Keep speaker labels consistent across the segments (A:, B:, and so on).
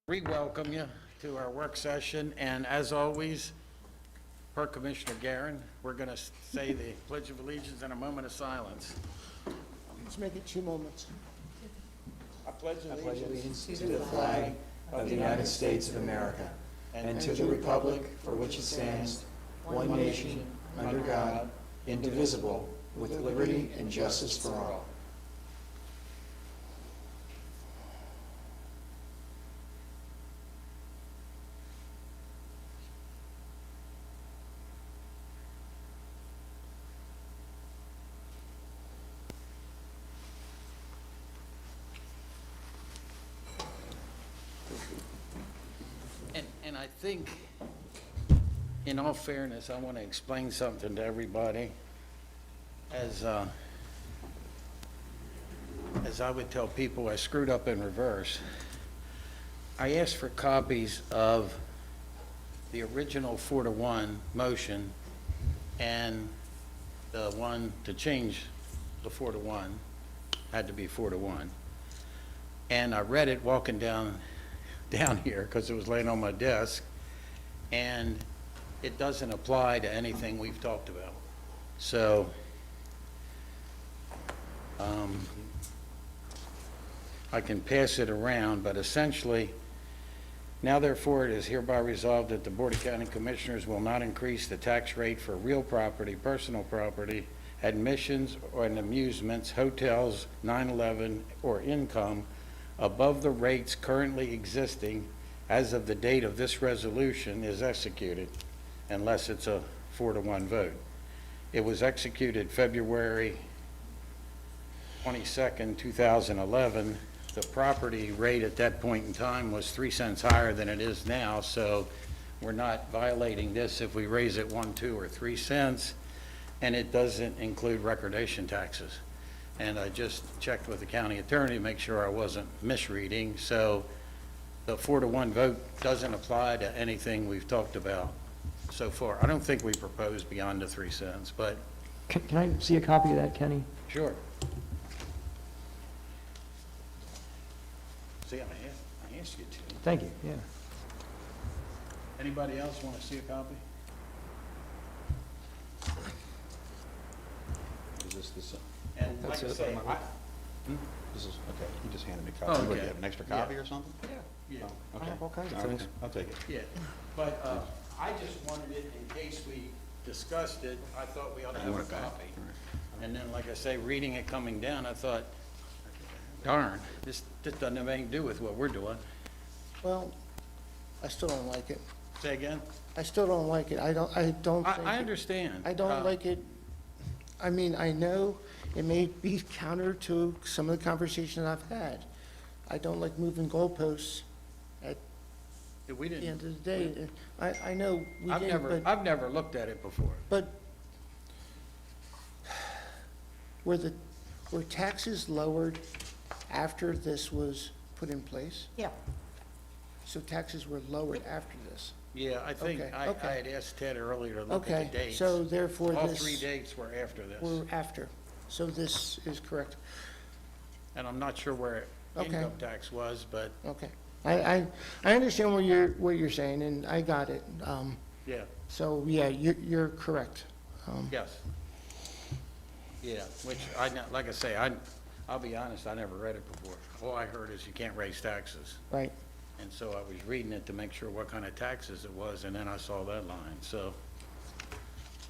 A: Re-welcome you to our work session, and as always, per Commissioner Garin, we're going to say the Pledge of Allegiance in a moment of silence.
B: Let's make it 2 moments.
A: I pledge
C: allegiance to the flag of the United States of America and to the republic for which it stands, one nation, under God, indivisible, with liberty and justice for all.
A: And I think, in all fairness, I want to explain something to everybody. As I would tell people, I screwed up in reverse. I asked for copies of the original 4-to-1 motion and the one to change the 4-to-1 had to be 4-to-1. And I read it walking down here because it was laying on my desk, and it doesn't apply to anything we've talked about. So I can pass it around, but essentially, now therefore it is hereby resolved that the Board of County Commissioners will not increase the tax rate for real property, personal property, admissions or amusements, hotels, 9/11, or income above the rates currently existing as of the date of this resolution is executed, unless it's a 4-to-1 vote. It was executed February 22nd, 2011. The property rate at that point in time was 3 cents higher than it is now, so we're not violating this if we raise it 1, 2, or 3 cents, and it doesn't include recordation taxes. And I just checked with the county attorney to make sure I wasn't misreading. So the 4-to-1 vote doesn't apply to anything we've talked about so far. I don't think we proposed beyond the 3 cents, but
C: Can I see a copy of that, Kenny?
A: sure. See, I asked you to.
C: Thank you, yeah.
A: Anybody else want to see a copy?
D: Is this,
A: And like I say,
D: this is, okay, you just handed me a
A: Oh,
D: copy. What, do
A: okay.
D: you have an extra copy
A: Yeah.
D: or something?
A: yeah,
D: Oh,
C: I
D: okay.
C: have all kinds of
D: All right,
C: things.
D: I'll take it.
A: yeah, but I just wanted it in case we discussed it. I thought we ought to
D: You
A: have a
D: want it back?
A: copy.
D: All right.
A: And then, like I say, reading it coming down, I thought, darn, this doesn't have anything to do with what we're doing.
B: Well, I still don't like it.
A: Say again?
B: I still don't like it. I don't think.
A: I understand.
B: I don't like it. I mean, I know it may be counter to some of the conversations I've had. I don't like moving goalposts at
A: We
B: the end
A: didn't,
B: of the day. I know we
A: I've
B: didn't,
A: I've never looked at it before.
B: but were taxes lowered after this was put in place?
E: Yeah,
B: So taxes were lowered after this?
A: Yeah, I think,
B: Okay,
A: I
B: okay.
A: had asked Ted earlier to look at
B: Okay,
A: the dates.
B: so therefore
A: All
B: this.
A: 3 dates were after this.
B: Were after. So this is correct.
A: And I'm not sure where
B: Okay.
A: income tax was, but,
B: Okay. I understand what you're saying, and I got it.
A: yeah,
B: So, yeah, you're correct.
A: yes. Yeah, which like I say, I'll be honest, I never read it before. All I heard is you can't raise taxes.
B: Right.
A: And so I was reading it to make sure what kind of taxes it was, and then I saw that line, so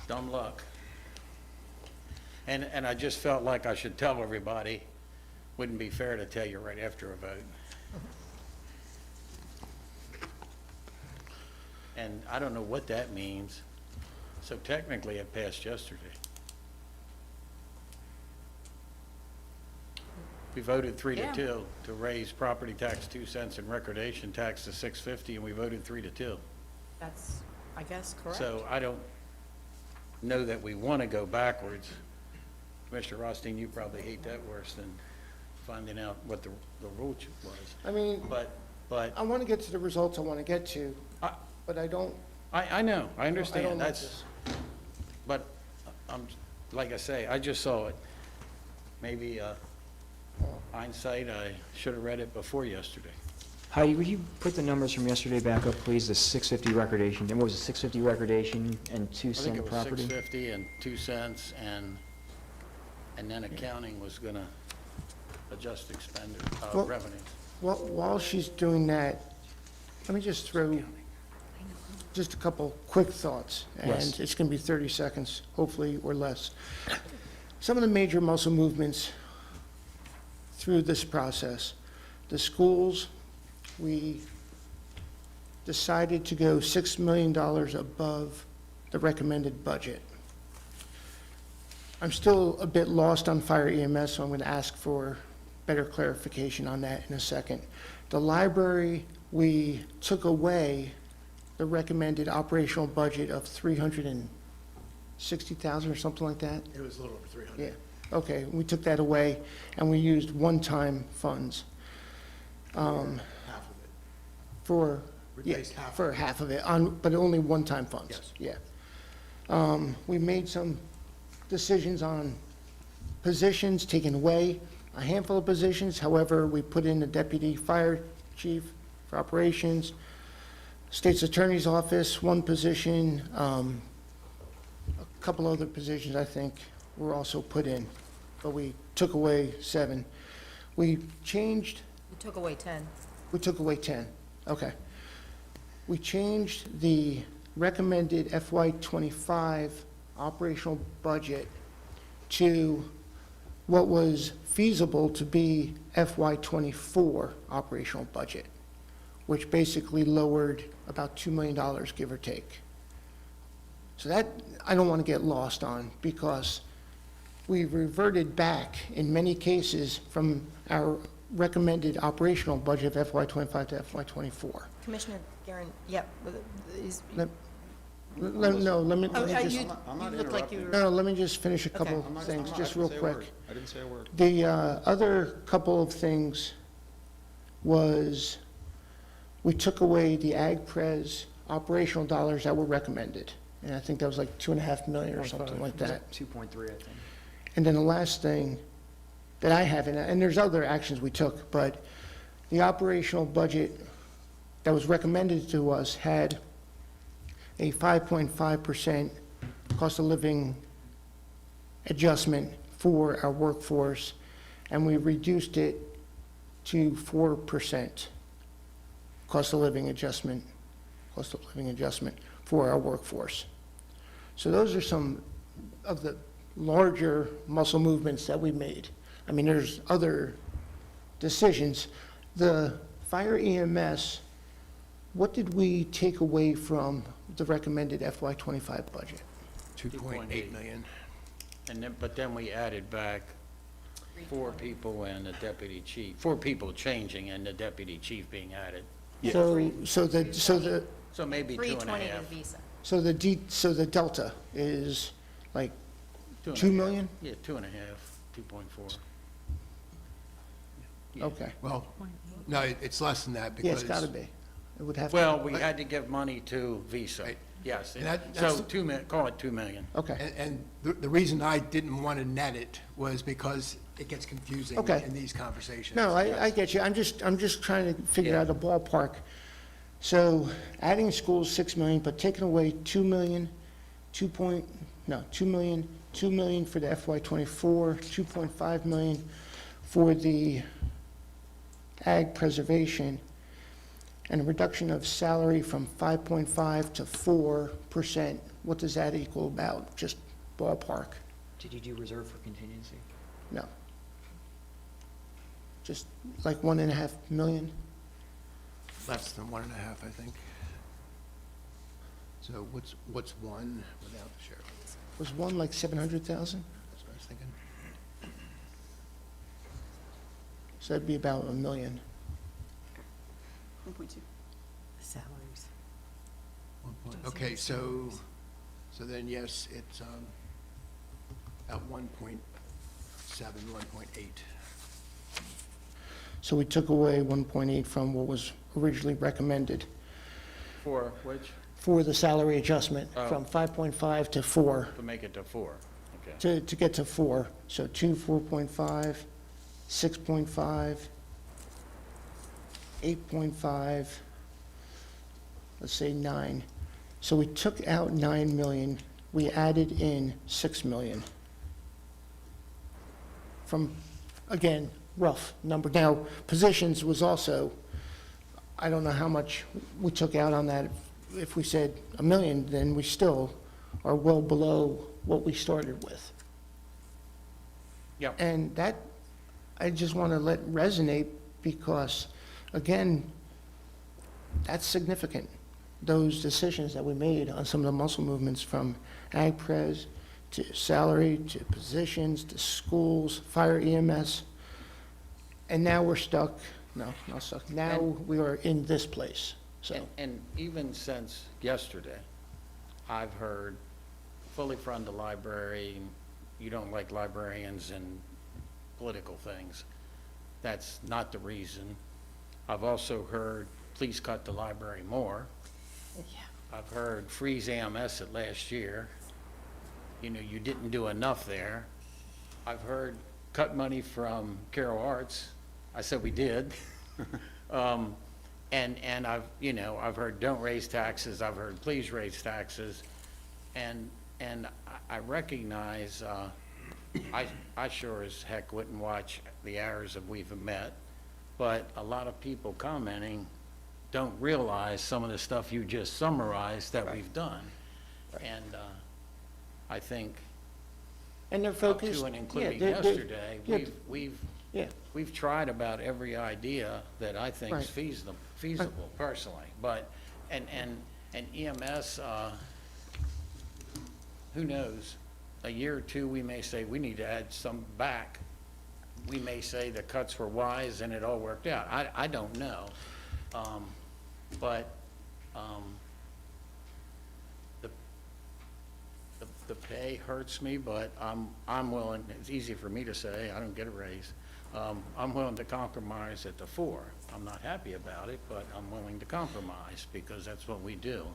A: dumb luck. And I just felt like I should tell everybody, wouldn't be fair to tell you right after a vote. And I don't know what that means, so technically it passed yesterday. We voted 3-2 to raise property tax 2 cents and recordation tax to $6.50, and we voted 3-2.
E: that's, I guess, correct.
A: So I don't know that we want to go backwards. Mr. Rothstein, you probably hate that worse than finding out what the rule was.
B: I mean,
A: But
B: I want to get to the results I want to get to,
A: I-
B: but I don't.
A: I know, I
B: I
A: understand.
B: don't like
A: That's,
B: this.
A: but like I say, I just saw it. Maybe hindsight, I should have read it before yesterday.
F: Heidi, would you put the numbers from yesterday back up, please? The 650 recordation, and what was it, 650 recordation and 2
A: I think
F: cent
A: it was
F: property?
A: 650 and 2 cents, and then accounting was gonna adjust
B: Well-
A: revenues.
B: Well, while she's doing that, let me just throw just a couple quick thoughts.
F: Yes.
B: And it's going to be 30 seconds, hopefully, or less. Some of the major muscle movements through this process. The schools, we decided to go $6 million above the recommended budget. I'm still a bit lost on fire EMS, so I'm going to ask for better clarification on that in a second. The library, we took away the recommended operational budget of 360,000 or something like that?
G: It was a little over 300.
B: Yeah, okay, we took that away, and we used one-time funds
G: Half of it.
B: for, yeah,
G: Replaced half.
B: for half of it, but only one-time funds.
G: Yes.
B: Yeah. We made some decisions on positions, taking away a handful of positions. However, we put in the deputy fire chief for operations, state's attorney's office, one position, a couple other positions, I think, were also put in, but we took away 7. We changed,
E: You took away 10.
B: we took away 10, okay. We changed the recommended FY '25 operational budget to what was feasible to be FY '24 operational budget, which basically lowered about $2 million, give or take. So that, I don't want to get lost on, because we reverted back in many cases from our recommended operational budget of FY '25 to FY '24.
E: Commissioner Garin, yep.
B: Let me
E: Oh,
B: just,
E: you
D: I'm not
E: look like you were.
B: no, let me just finish a couple
E: Okay.
D: I'm not-
B: things,
D: I'm not-
B: just
D: I
B: real
D: didn't say a
B: quick.
D: word. I didn't say a word.
B: The other couple of things was, we took away the ag pres operational dollars that were recommended. And I think that was like 2.5 million or something like that.
F: 2.3, I think.
B: And then the last thing that I have, and there's other actions we took, but the operational budget that was recommended to us had a 5.5% cost of living adjustment for our workforce, and we reduced it to 4% cost of living adjustment for our workforce. So those are some of the larger muscle movements that we made. I mean, there's other decisions. The fire EMS, what did we take away from the recommended FY '25 budget?
G: 2.8 million.
A: And then, but then we added back 4 people and the deputy chief, 4 people changing and the deputy chief being added.
B: So
A: So maybe
E: 320
A: 2.5.
E: to Visa.
B: so the delta is like 2 million?
A: Yeah, 2.5, 2.4. Yeah.
B: Okay.
G: Well, no, it's less than that
B: Yeah,
G: because.
B: it's gotta be. It would have to.
A: Well, we had to give money to Visa,
G: Right.
A: yes.
G: And that's
A: So 2 million, call it 2 million.
B: Okay,
G: And the reason I didn't want to net it was because it gets confusing
B: Okay.
G: in these conversations.
B: no, I get you. I'm just trying to figure
A: Yeah.
B: out a ballpark. So adding schools, 6 million, but taking away 2 million, 2 million for the FY '24, 2.5 million for the ag preservation, and a reduction of salary from 5.5 to 4%. What does that equal about? Just ballpark?
F: Did you do reserve for contingency?
B: No. Just like 1.5 million?
G: Less than 1.5, I think. So what's one without the sheriff?
B: Was one like 700,000?
G: That's what I was thinking.
B: So that'd be about 1 million.
H: 1.2.
E: Salaries.
G: Okay, so then, yes, it's at 1.7, 1.8.
B: So we took away 1.8 from what was originally recommended
A: For which?
B: for the salary adjustment,
A: Oh.
B: from 5.5 to 4,
A: To make it to 4, okay.
B: to get to 4. So 2, 4.5, 6.5, 8.5, let's say 9. So we took out 9 million, we added in 6 million. From, again, rough number. Now, positions was also, I don't know how much we took out on that. If we said 1 million, then we still are well below what we started with.
A: Yep.
B: And that, I just want to let resonate because, again, that's significant. Those decisions that we made on some of the muscle movements from ag pres to salary to positions to schools, fire EMS. And now we're stuck, no, not stuck. Now we are in this place, so.
A: And even since yesterday, I've heard fully fund the library, you don't like librarians and political things. That's not the reason. I've also heard, please cut the library more.
E: Yeah.
A: I've heard freeze AMS at last year. You know, you didn't do enough there. I've heard cut money from Carroll Arts. I said we did. And I've, you know, I've heard don't raise taxes. I've heard please raise taxes. And I recognize, I sure as heck wouldn't watch the hours that we've met, but a lot of people commenting don't realize some of the stuff you just summarized that we've done. And I think
B: And they're
A: up
B: focused.
A: to and
B: yeah,
A: including
B: they're-
A: yesterday,
B: yeah, yeah,
A: we've tried about every idea that I think is
B: Right.
A: feasible personally. But, and EMS, who knows? A year or two, we may say we need to add some back. We may say the cuts were wise and it all worked out. I don't know. But the pay hurts me, but I'm willing, it's easy for me to say, I don't get a raise. I'm willing to compromise at the 4. I'm not happy about it, but I'm willing to compromise because that's what we do.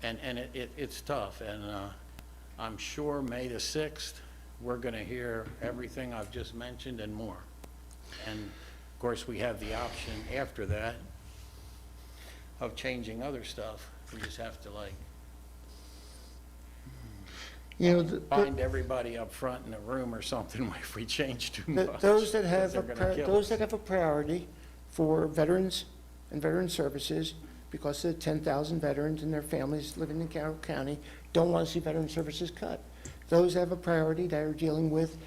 A: And it's tough, and I'm sure May the 6th, we're going to hear everything I've just mentioned and more. And of course, we have the option after that of changing other stuff. We just have to like
B: you know,
A: bind everybody up front in a room or something if we change too much.
B: those that have,
A: 'cause they're gonna kill
B: those
A: us.
B: that have a priority for veterans and veteran services, because of the 10,000 veterans and their families living in Carroll County, don't want to see veteran services cut. Those that have a priority that are dealing with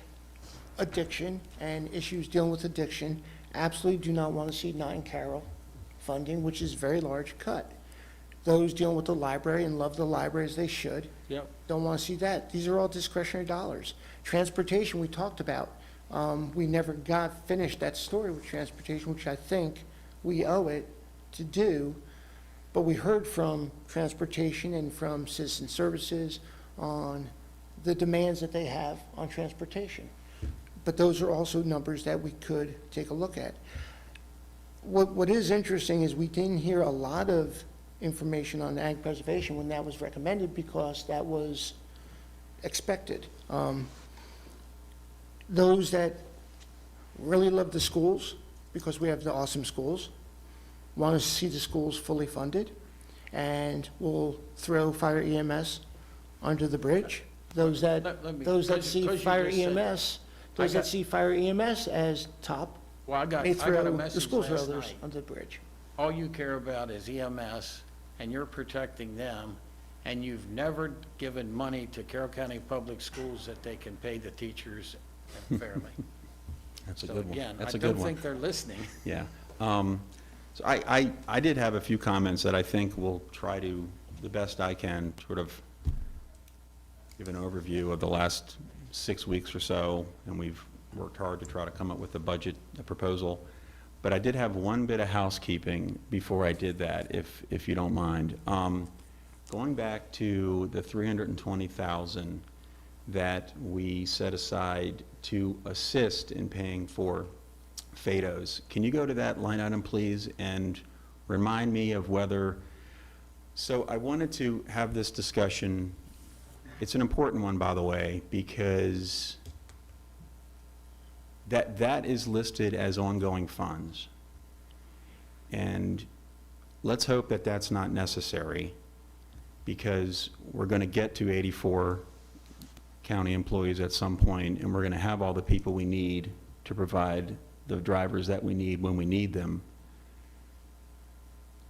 B: addiction and issues dealing with addiction absolutely do not want to see 9 Carroll funding, which is a very large cut. Those dealing with the library and love the library as they should,
A: Yep.
B: don't want to see that. These are all discretionary dollars. Transportation, we talked about. We never got finished that story with transportation, which I think we owe it to do. But we heard from transportation and from citizen services on the demands that they have on transportation. But those are also numbers that we could take a look at. What is interesting is we didn't hear a lot of information on ag preservation when that was recommended because that was expected. Those that really love the schools, because we have the awesome schools, want to see the schools fully funded, and will throw fire EMS under the bridge. Those that,
A: Let me-
B: those that
A: 'cause-
B: see
A: 'cause you
B: fire
A: just said that.
B: EMS, those that
A: got-
B: see fire EMS as top,
A: Well, I got
B: may
A: a
B: throw the
A: message
B: school
A: last
B: throwers
A: night.
B: under the bridge.
A: All you care about is EMS, and you're protecting them, and you've never given money to Carroll County Public Schools that they can pay the teachers fairly.
D: That's a
A: So
D: good one.
A: again, I
D: That's a
A: don't
D: good one.
A: think they're listening.
D: Yeah. So I did have a few comments that I think will try to, the best I can, sort of give an overview of the last 6 weeks or so, and we've worked hard to try to come up with a proposal. But I did have one bit of housekeeping before I did that, if you don't mind. Going back to the $320,000 that we set aside to assist in paying for FADOs. Can you go to that line item, please, and remind me of whether, so I wanted to have this discussion. It's an important one, by the way, because that is listed as ongoing funds. And let's hope that that's not necessary, because we're going to get to 84 county employees at some point, and we're going to have all the people we need to provide the drivers that we need when we need them.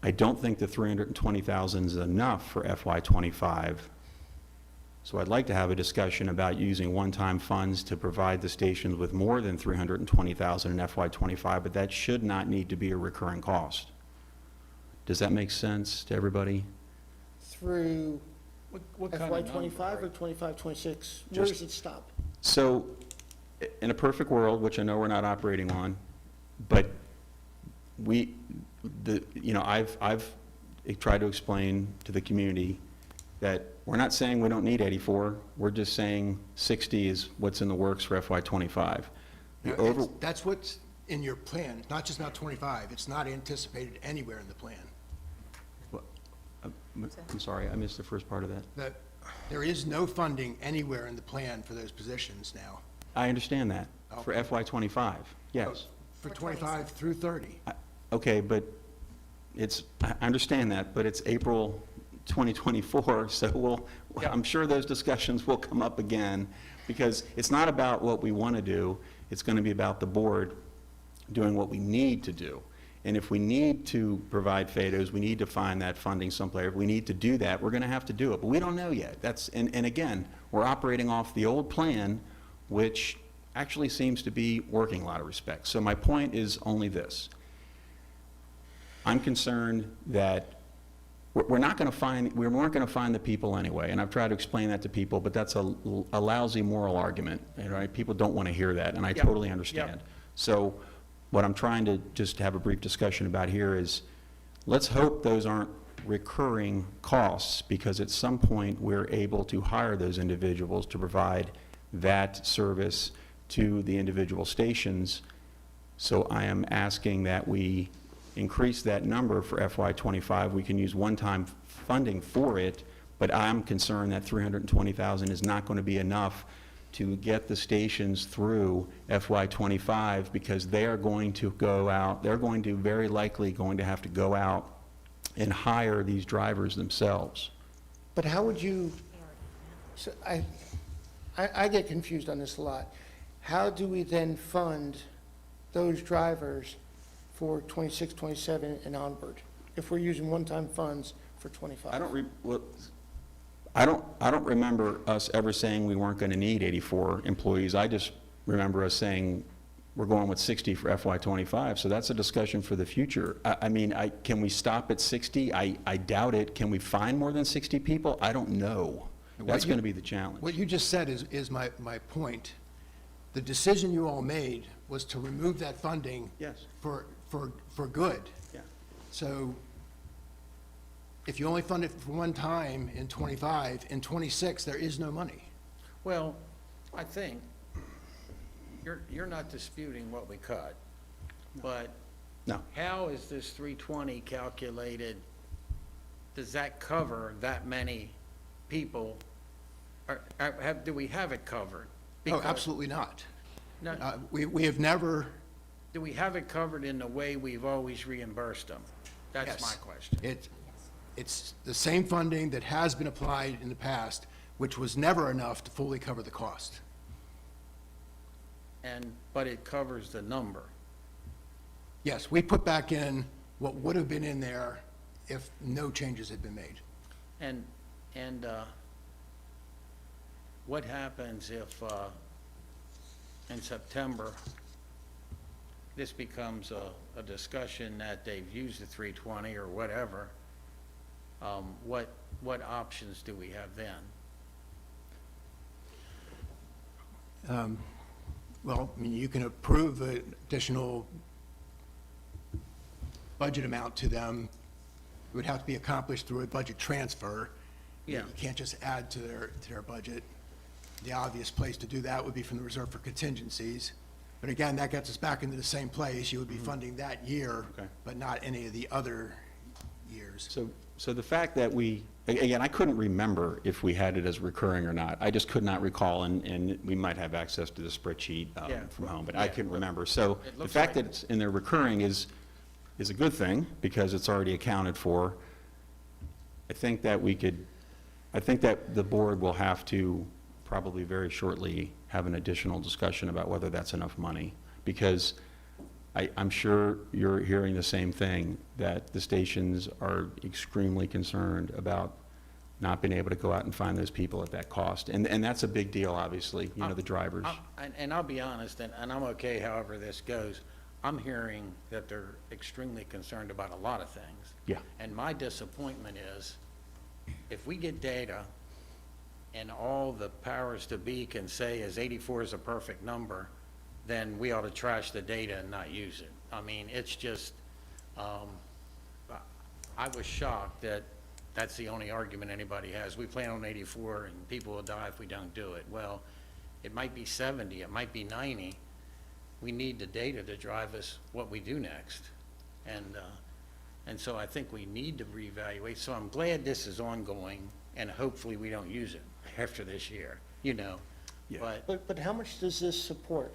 D: I don't think the 320,000 is enough for FY '25. So I'd like to have a discussion about using one-time funds to provide the stations with more than 320,000 in FY '25, but that should not need to be a recurring cost. Does that make sense to everybody?
B: Through
A: What kind of
B: FY
A: number,
B: '25 or
A: right?
B: '25, '26? Where
D: Just-
B: does it stop?
D: So, in a perfect world, which I know we're not operating on, but I've tried to explain to the community that we're not saying we don't need 84, we're just saying 60 is what's in the works for FY '25.
G: Now, that's what's in your plan, it's not just about 25, it's not anticipated anywhere in the plan.
D: I'm sorry, I missed the first part of that.
G: That there is no funding anywhere in the plan for those positions now,
D: I understand that, for FY '25, yes.
G: for 25 through 30.
D: Okay, but I understand that, but it's April 2024, so I'm sure those discussions will come up again, because it's not about what we want to do, it's going to be about the board doing what we need to do. And if we need to provide FADOs, we need to find that funding someplace. If we need to do that, we're going to have to do it, but we don't know yet. And again, we're operating off the old plan, which actually seems to be working in a lot of respects. So my point is only this. I'm concerned that we weren't going to find the people anyway, and I've tried to explain that to people, but that's a lousy moral argument, right? People don't want to hear that, and I totally understand. So what I'm trying to just have a brief discussion about here is, let's hope those aren't recurring costs, because at some point we're able to hire those individuals to provide that service to the individual stations. So I am asking that we increase that number for FY '25. We can use one-time funding for it, but I'm concerned that 320,000 is not going to be enough to get the stations through FY '25, because they are going to go out, they're going to very likely going to have to go out and hire these drivers themselves.
B: But how would you, so I get confused on this a lot. How do we then fund those drivers for 26, 27 and onward, if we're using one-time funds for 25?
D: I don't remember us ever saying we weren't going to need 84 employees. I just remember us saying we're going with 60 for FY '25, so that's a discussion for the future. Can we stop at 60? I doubt it. Can we find more than 60 people? I don't know. That's going to be the challenge.
G: What you just said is my point. The decision you all made was to remove that funding
D: Yes.
G: for good.
D: Yeah.
G: So if you only fund it for one time in 25, in 26, there is no money.
A: Well, I think you're not disputing what we cut, but
D: No.
A: how is this 320 calculated? Does that cover that many people? Do we have it covered?
G: No,
A: Because-
G: absolutely not.
A: No,
G: We have never,
A: do we have it covered in the way we've always reimbursed them? That's
G: Yes.
A: my question.
G: it's the same funding that has been applied in the past, which was never enough to fully cover the cost.
A: But it covers the number.
G: Yes, we put back in what would have been in there if no changes had been made.
A: And what happens if, in September, this becomes a discussion that they've used the 320 or whatever? What options do we have then?
G: Well, I mean, you can approve an additional budget amount to them. It would have to be accomplished through a budget transfer.
A: Yeah.
G: You can't just add to their budget. The obvious place to do that would be from the reserve for contingencies. But again, that gets us back into the same place. You would be funding that year,
D: Okay.
G: but not any of the other years.
D: So the fact that again, I couldn't remember if we had it as recurring or not. I just could not recall, and we might have access to the spreadsheet
A: Yeah.
D: from home, but I
A: Yeah.
D: couldn't remember. So
A: It
D: the
A: looks
D: fact
A: like-
D: that it's in there recurring is is a good thing, because it's already accounted for. I think that the board will have to probably very shortly have an additional discussion about whether that's enough money, because I'm sure you're hearing the same thing, that the stations are extremely concerned about not being able to go out and find those people at that cost. And that's a big deal, obviously, the drivers.
A: And I'll be honest, and I'm okay however this goes, I'm hearing that they're extremely concerned about a lot of things.
D: Yeah.
A: And my disappointment is, if we get data and all the powers to be can say is 84 is a perfect number, then we ought to trash the data and not use it. I mean, it's just, I was shocked that that's the only argument anybody has. We plan on 84 and people will die if we don't do it. Well, it might be 70, it might be 90. We need the data to drive us what we do next. And so I think we need to reevaluate. So I'm glad this is ongoing, and hopefully we don't use it after this year,
D: Yeah.
B: But how much does this support,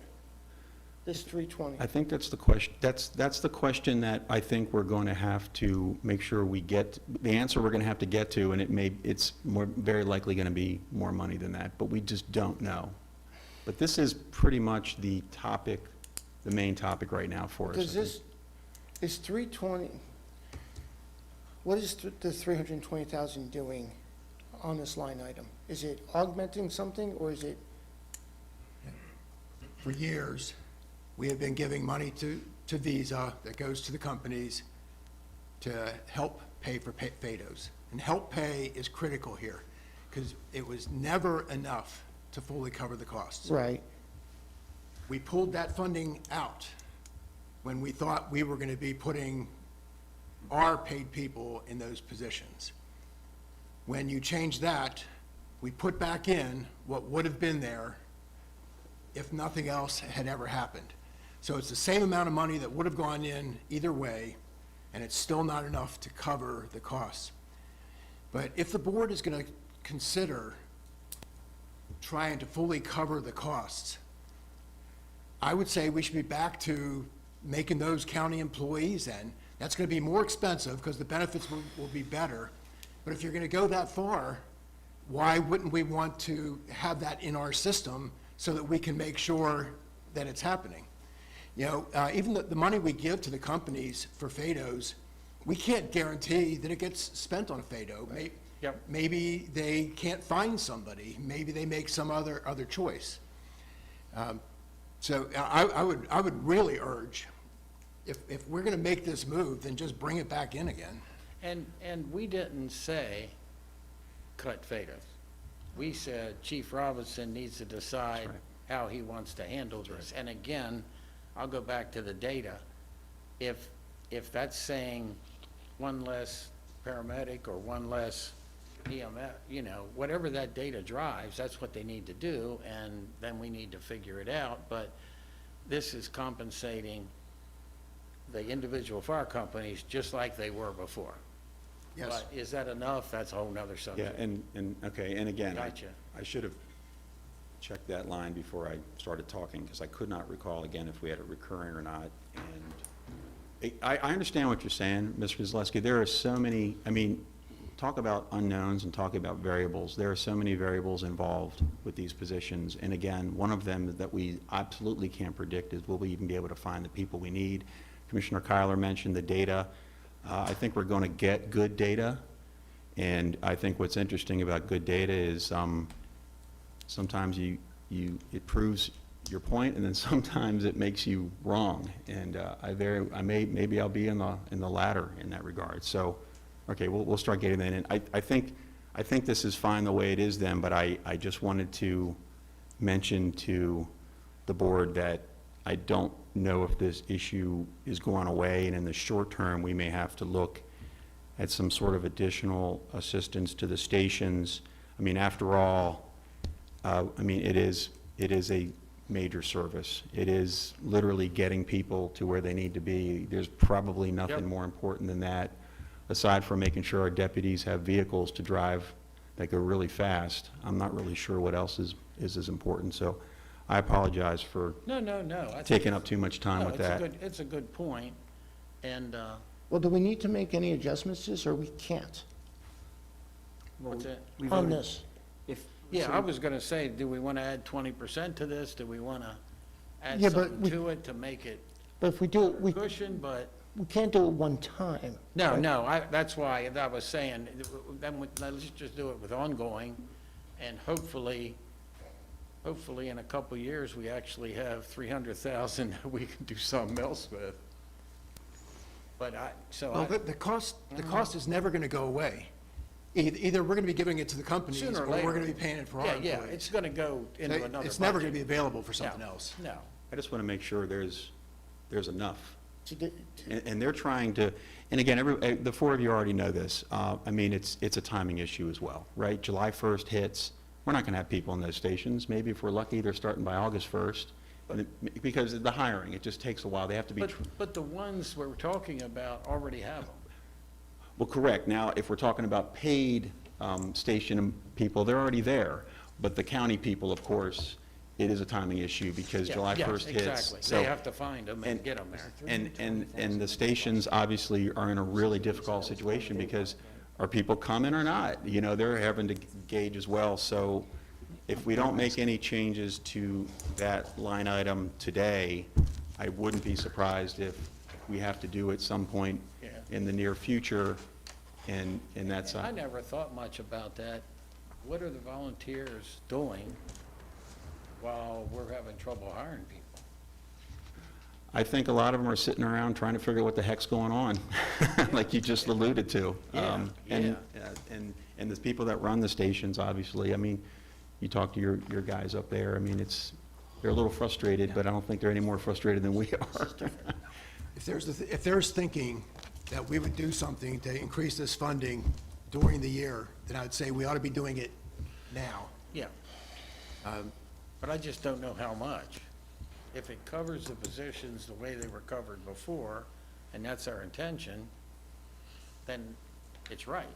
B: this 320?
D: I think that's the question, that's the question that I think we're going to have to make sure we get, the answer we're going to have to get to, and it's very likely going to be more money than that, but we just don't know. But this is pretty much the topic, the main topic right now for us.
B: Does this, is 320, what is the 320,000 doing on this line item? Is it augmenting something, or is it?
G: For years, we have been giving money to Visa that goes to the companies to help pay for FADOs. And help pay is critical here, because it was never enough to fully cover the costs.
B: Right.
G: We pulled that funding out when we thought we were going to be putting our paid people in those positions. When you change that, we put back in what would have been there if nothing else had ever happened. So it's the same amount of money that would have gone in either way, and it's still not enough to cover the costs. But if the board is going to consider trying to fully cover the costs, I would say we should be back to making those county employees then. That's going to be more expensive because the benefits will be better. But if you're going to go that far, why wouldn't we want to have that in our system so that we can make sure that it's happening? Even the money we give to the companies for FADOs, we can't guarantee that it gets spent on a FADO.
A: Yep.
G: Maybe they can't find somebody. Maybe they make some other choice. So I would really urge, if we're going to make this move, then just bring it back in again.
A: And we didn't say cut FADOs. We said Chief Robinson needs to decide how he wants to handle this. And again, I'll go back to the data. If that's saying one less paramedic or one less EMS, whatever that data drives, that's what they need to do, and then we need to figure it out. But this is compensating the individual fire companies just like they were before.
G: Yes.
A: But is that enough? That's a whole nother
D: Yeah,
A: subject.
D: okay, and again,
A: Gotcha.
D: I should have checked that line before I started talking, because I could not recall again if we had it recurring or not. And I understand what you're saying, Mr. Kozlowski. There are so many, talk about unknowns and talk about variables. There are so many variables involved with these positions. And again, one of them that we absolutely can't predict is will we even be able to find the people we need. Commissioner Kyler mentioned the data. I think we're going to get good data. And I think what's interesting about good data is sometimes it proves your point, and then sometimes it makes you wrong. And maybe I'll be in the latter in that regard. So, okay, we'll start getting that in. I think this is fine the way it is then, but I just wanted to mention to the board that I don't know if this issue is going away, and in the short term, we may have to look at some sort of additional assistance to the stations. After all, it is a major service. It is literally getting people to where they need to be. There's probably nothing more important than that, aside from making sure our deputies have vehicles to drive that go really fast. I'm not really sure what else is as important. So I apologize for
A: No.
D: taking up too much time
A: No,
D: with
A: it's
D: that.
A: It's a good point. And,
B: Well, do we need to make any adjustments to this, or we can't
A: what's that?
F: We
B: on
F: voted-
B: this?
F: If,
A: Yeah, I was gonna say, do we wanna add 20% to this? Do we wanna add
B: Yeah, but
A: something
B: we-
A: to it to make it
B: But if we do it, we
A: cushion, but,
B: can't do it one time.
A: no, no, that's why I was saying, then let's just do it with ongoing, and hopefully in a couple of years, we actually have 300,000 that we can do something else with. But
G: Well, the cost is never going to go away. Either we're going to be giving it to the companies,
A: Sooner
G: or
A: or
G: we're
A: later.
G: going to be paying it for our
A: Yeah,
G: employees.
A: yeah, it's gonna go into another
G: It's never going to be
A: budget.
G: available for something
A: No,
G: else.
A: No,
D: I just want to make sure there's enough.
B: To do-
D: And they're trying to, and again, the four of you already know this. I mean, it's a timing issue as well, right? July 1st hits, we're not going to have people in those stations. Maybe if we're lucky, they're starting by August 1st. Because of the hiring, it just takes a while. They have to be,
A: but the ones we're talking about already have them.
D: well, correct. Now, if we're talking about paid station people, they're already there. But the county people, of course, it is a timing issue because
A: Yeah,
D: July
A: yes,
D: 1st hits.
A: exactly.
D: So-
A: They have to find them and get them there.
D: And the stations obviously are in a really difficult situation because are people coming or not? You know, they're having to gauge as well. So if we don't make any changes to that line item today, I wouldn't be surprised if we have to do at some point
A: Yeah.
D: in the near future, and that's,
A: I never thought much about that. What are the volunteers doing while we're having trouble hiring people?
D: I think a lot of them are sitting around trying to figure out what the heck's going on, like you just alluded to.
A: Yeah,
D: And the people that run the stations, obviously, I mean, you talk to your guys up there, I mean, they're a little frustrated, but I don't think they're any more frustrated than we are.
G: If there's thinking that we would do something to increase this funding during the year, then I'd say we ought to be doing it now.
A: Yeah. But I just don't know how much. If it covers the positions the way they were covered before, and that's our intention, then it's right.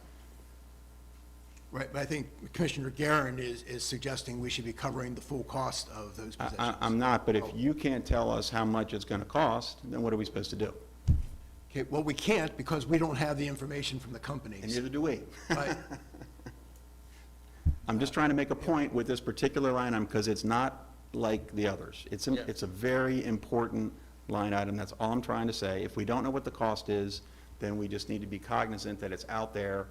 G: Right, but I think Commissioner Guerin is suggesting we should be covering the full cost of those positions.
D: I'm not, but if you can't tell us how much it's gonna cost, then what are we supposed to do?
G: Okay, well, we can't because we don't have the information from the
D: And
G: companies.
D: neither do we.
G: But
D: I'm just trying to make a point with this particular line item, because it's not like the others. It's
A: Yeah.
D: a very important line item, that's all I'm trying to say. If we don't know what the cost is, then we just need to be cognizant that it's out there.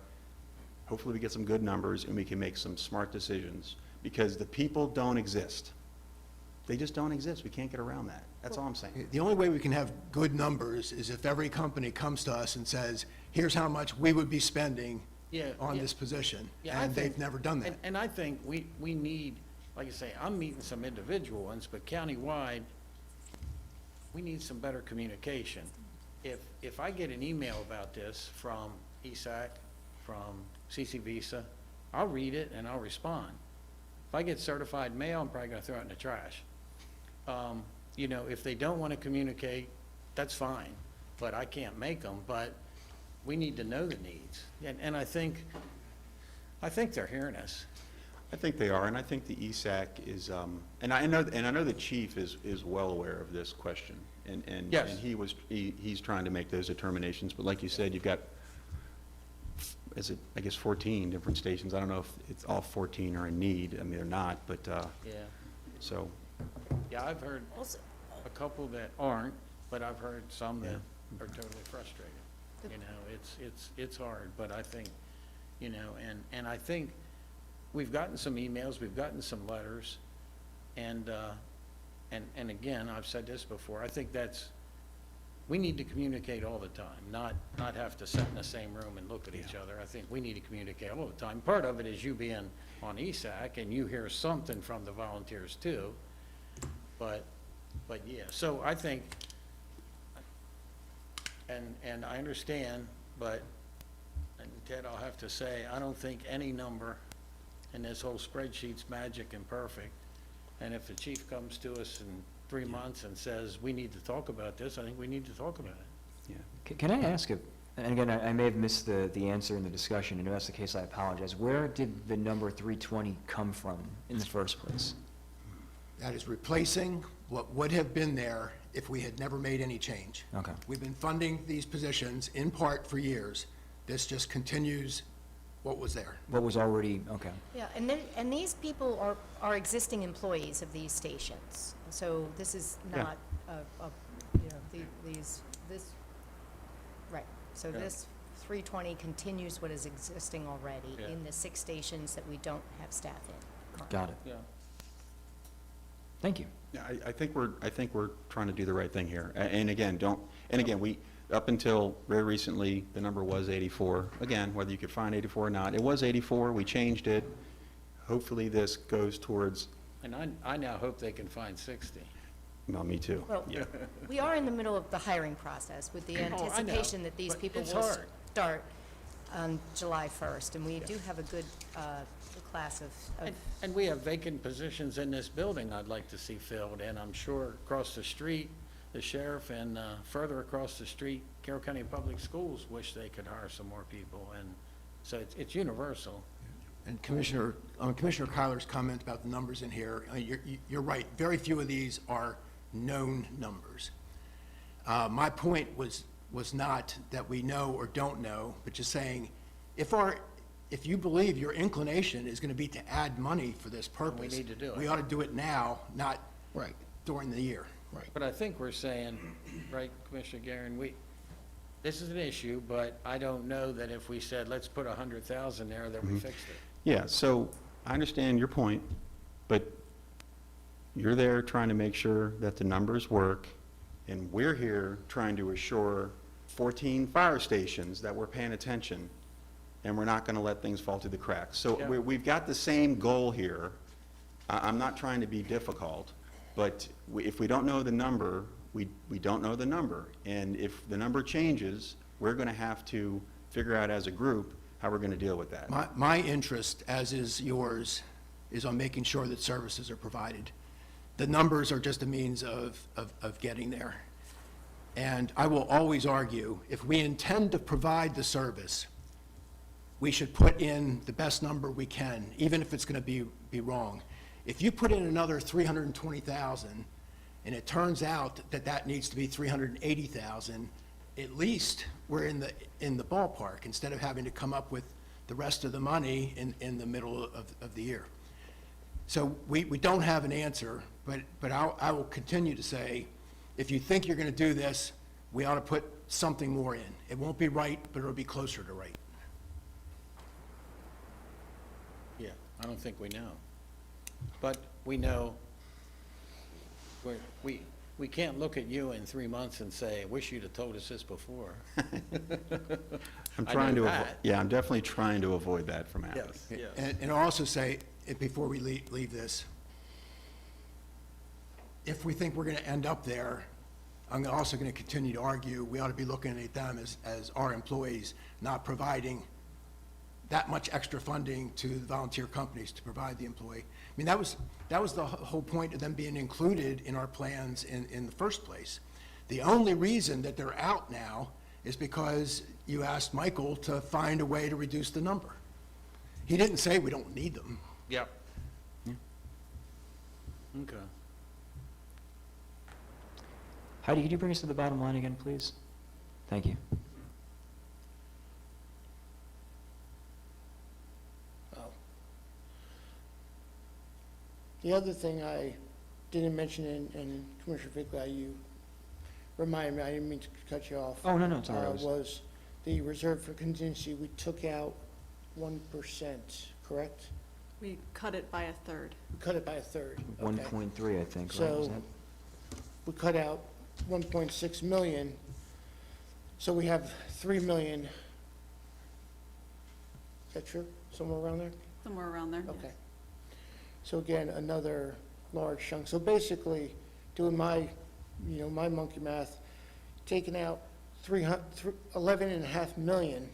D: Hopefully, we get some good numbers, and we can make some smart decisions, because the people don't exist. They just don't exist. We can't get around that. That's all I'm saying.
G: The only way we can have good numbers is if every company comes to us and says, here's how much we would be spending
A: Yeah,
G: on
A: yeah.
G: this position.
A: Yeah, I
G: And they've
A: think-
G: never done that.
A: And I think we need, like I say, I'm meeting some individual ones, but countywide, we need some better communication. If I get an email about this from ESAC, from CC Visa, I'll read it and I'll respond. If I get certified mail, I'm probably gonna throw it in the trash. You know, if they don't wanna communicate, that's fine, but I can't make them, but we need to know the needs. And I think they're hearing us.
D: I think they are, and I think the ESAC is, and I know the chief is well aware of this question. And
A: Yes.
D: and he's trying to make those determinations, but like you said, you've got, I guess 14 different stations. I don't know if it's all 14 are in need. I mean, they're not, but,
A: Yeah.
D: so,
A: Yeah, I've heard
E: Also,
A: a couple that aren't, but I've heard some that are totally frustrated. You know, it's hard, but I think, you know, and I think we've gotten some emails, we've gotten some letters, and again, I've said this before, I think we need to communicate all the time, not have to sit in the same room and look at each other. I think we need to communicate all the time. Part of it is you being on ESAC, and you hear something from the volunteers too. But yeah, so I think, and I understand, but, and Ted, I'll have to say, I don't think any number in this whole spreadsheet's magic and perfect. And if the chief comes to us in 3 months and says, we need to talk about this, I think we need to talk about it.
D: yeah.
F: Can I ask, and again, I may have missed the answer in the discussion, and if that's the case, I apologize. Where did the number 320 come from in the first place?
G: That is replacing what would have been there if we had never made any change.
F: Okay.
G: We've been funding these positions in part for years. This just continues what was there.
F: What was already, okay.
E: Yeah, and these people are existing employees of these stations. So this is
D: Yeah.
E: not, right. So
A: Yeah.
E: this 320 continues what is existing already
A: Yeah.
E: in the 6 stations that we don't have staff in currently.
F: Got it.
A: Yeah.
F: Thank you.
D: Yeah, I think we're trying to do the right thing here. And again, up until very recently, the number was 84. Again, whether you could find 84 or not, it was 84, we changed it. Hopefully this goes towards,
A: And I now hope they can find 60.
D: well, me too.
E: Well,
D: Yeah.
E: we are in the middle of the hiring process with the
A: Oh, I know,
E: anticipation that these
A: but
E: people
A: it's
E: will
A: hard.
E: start on July 1st. And we do have a good class of
A: And we have vacant positions in this building I'd like to see filled, and I'm sure across the street, the sheriff and further across the street, Carroll County Public Schools wish they could hire some more people, and so it's universal.
G: And Commissioner Kyler's comment about the numbers in here, you're right, very few of these are known numbers. My point was not that we know or don't know, but just saying, if you believe your inclination is gonna be to add money for this purpose.
A: need to do it.
G: We ought to do it now, not
B: Right,
G: during the year.
B: right.
A: But I think we're saying, right, Commissioner Guerin, this is an issue, but I don't know that if we said, let's put 100,000 there, that we fixed it.
D: Yeah, so I understand your point, but you're there trying to make sure that the numbers work, and we're here trying to assure 14 fire stations that we're paying attention, and we're not going to let things fall through the cracks. So
A: Yeah.
D: we've got the same goal here. I'm not trying to be difficult, but if we don't know the number, we don't know the number. And if the number changes, we're going to have to figure out as a group how we're going to deal with that.
G: My interest, as is yours, is on making sure that services are provided. The numbers are just a means of getting there. And I will always argue, if we intend to provide the service, we should put in the best number we can, even if it's going to be wrong. If you put in another 320,000, and it turns out that that needs to be 380,000, at least we're in the ballpark, instead of having to come up with the rest of the money in the middle of the year. So we don't have an answer, but I will continue to say, if you think you're going to do this, we ought to put something more in. It won't be right, but it'll be closer to right.
A: Yeah, I don't think we know. But we know, we can't look at you in 3 months and say, wish you'd have told us this before.
D: I'm
A: I
D: trying
A: know
D: to,
A: that.
D: yeah, I'm definitely trying to avoid that from happening.
G: And I'll also say, before we leave this, if we think we're going to end up there, I'm also going to continue to argue, we ought to be looking at them as our employees, not providing that much extra funding to the volunteer companies to provide the employee. I mean, that was the whole point of them being included in our plans in the first place. The only reason that they're out now is because you asked Michael to find a way to reduce the number. He didn't say we don't need them.
A: Yep. Okay.
F: Heidi, could you bring us to the bottom line again, please? Thank you.
B: The other thing I didn't mention, and Commissioner Figley, you reminded me, I didn't mean to cut you off.
F: Oh, no, it's all right. I was-
B: Was the reserve for contingency, we took out 1%, correct?
H: We cut it by a third.
B: We cut it by a third. Okay.
F: 1.3, I think, right?
B: So-
F: Was that-
B: We cut out 1.6 million, so we have 3 million. Is that true? Somewhere around there?
H: Somewhere around there.
B: Okay. So again, another large chunk. So basically, doing my monkey math, taking out 11.5 million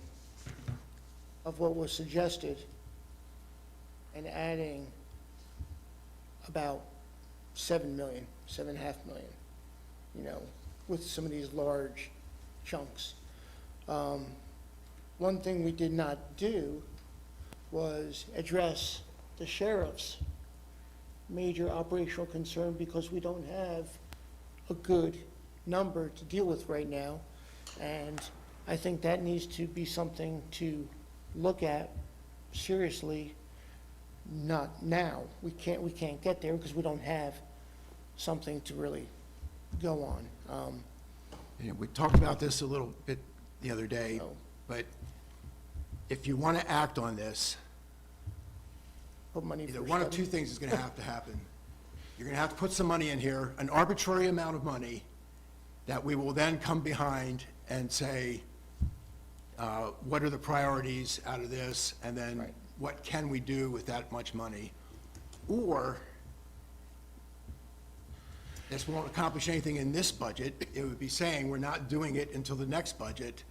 B: of what was suggested and adding about 7 million, 7.5 million, with some of these large chunks. One thing we did not do was address the sheriff's major operational concern because we don't have a good number to deal with right now. And I think that needs to be something to look at seriously, not now. We can't get there because we don't have something to really go on.
G: Yeah, we talked about this a little bit the other day,
B: Oh.
G: but if you want to act on this,
B: Put money
G: either
B: for
G: one of
B: study.
G: two things is going to have to happen. You're going to have to put some money in here, an arbitrary amount of money, that we will then come behind and say, what are the priorities out of this? And then
B: Right.
G: what can we do with that much money? Or, this won't accomplish anything in this budget. It would be saying, we're not doing it until the next budget,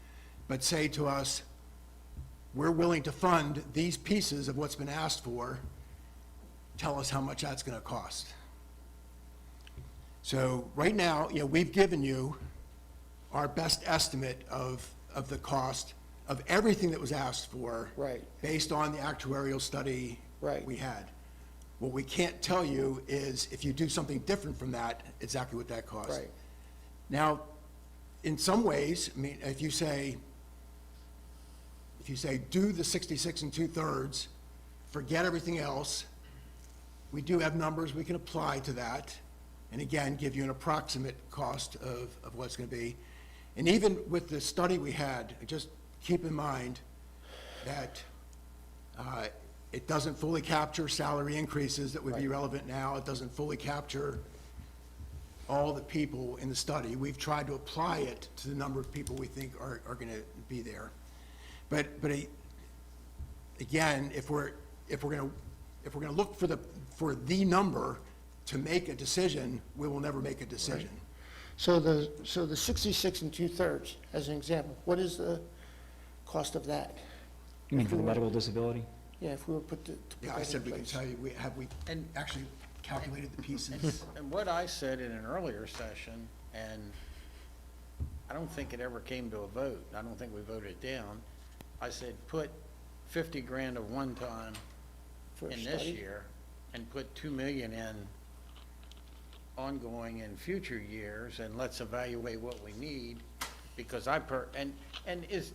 G: but say to us, we're willing to fund these pieces of what's been asked for. Tell us how much that's going to cost. So right now, we've given you our best estimate of the cost of everything that was asked for.
B: Right.
G: Based on the actuarial study.
B: Right.
G: We had. What we can't tell you is if you do something different from that, exactly what that costs.
B: Right.
G: Now, in some ways, I mean, if you say, do the 66 2/3, forget everything else, we do have numbers we can apply to that, and again, give you an approximate cost of what it's going to be. And even with the study we had, just keep in mind that it doesn't fully capture salary increases that would be relevant now. It doesn't fully capture all the people in the study. We've tried to apply it to the number of people we think are going to be there. But again, if we're going to look for the number to make a decision, we will never make a decision.
B: So the 66 2/3, as an example, what is the cost of that?
F: You mean for the medical disability?
B: Yeah, if we were to put
G: Yeah,
B: that
G: I
B: in
G: said we can
B: place.
G: tell you, have we
A: And-
G: actually calculated the pieces?
A: And what I said in an earlier session, and I don't think it ever came to a vote, I don't think we voted it down, I said, put 50 grand of one time
B: For a
A: in this
B: study?
A: year, and put 2 million in ongoing in future years, and let's evaluate what we need, because and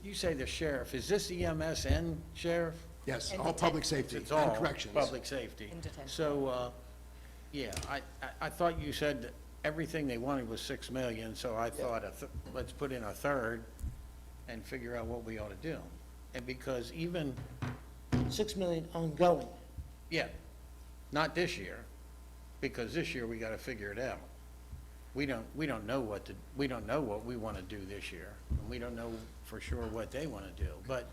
A: you say the sheriff, is this EMS and sheriff?
G: Yes,
E: And
G: all public safety
A: It's
G: and
A: all
G: corrections.
A: public safety.
E: And detention.
A: So, yeah, I thought you said that everything they wanted was 6 million, so I thought, let's put in a third and figure out what we ought to do. And because even,
B: 6 million ongoing.
A: yeah, not this year, because this year we gotta figure it out. We don't know what we wanna do this year, and we don't know for sure what they wanna do, but,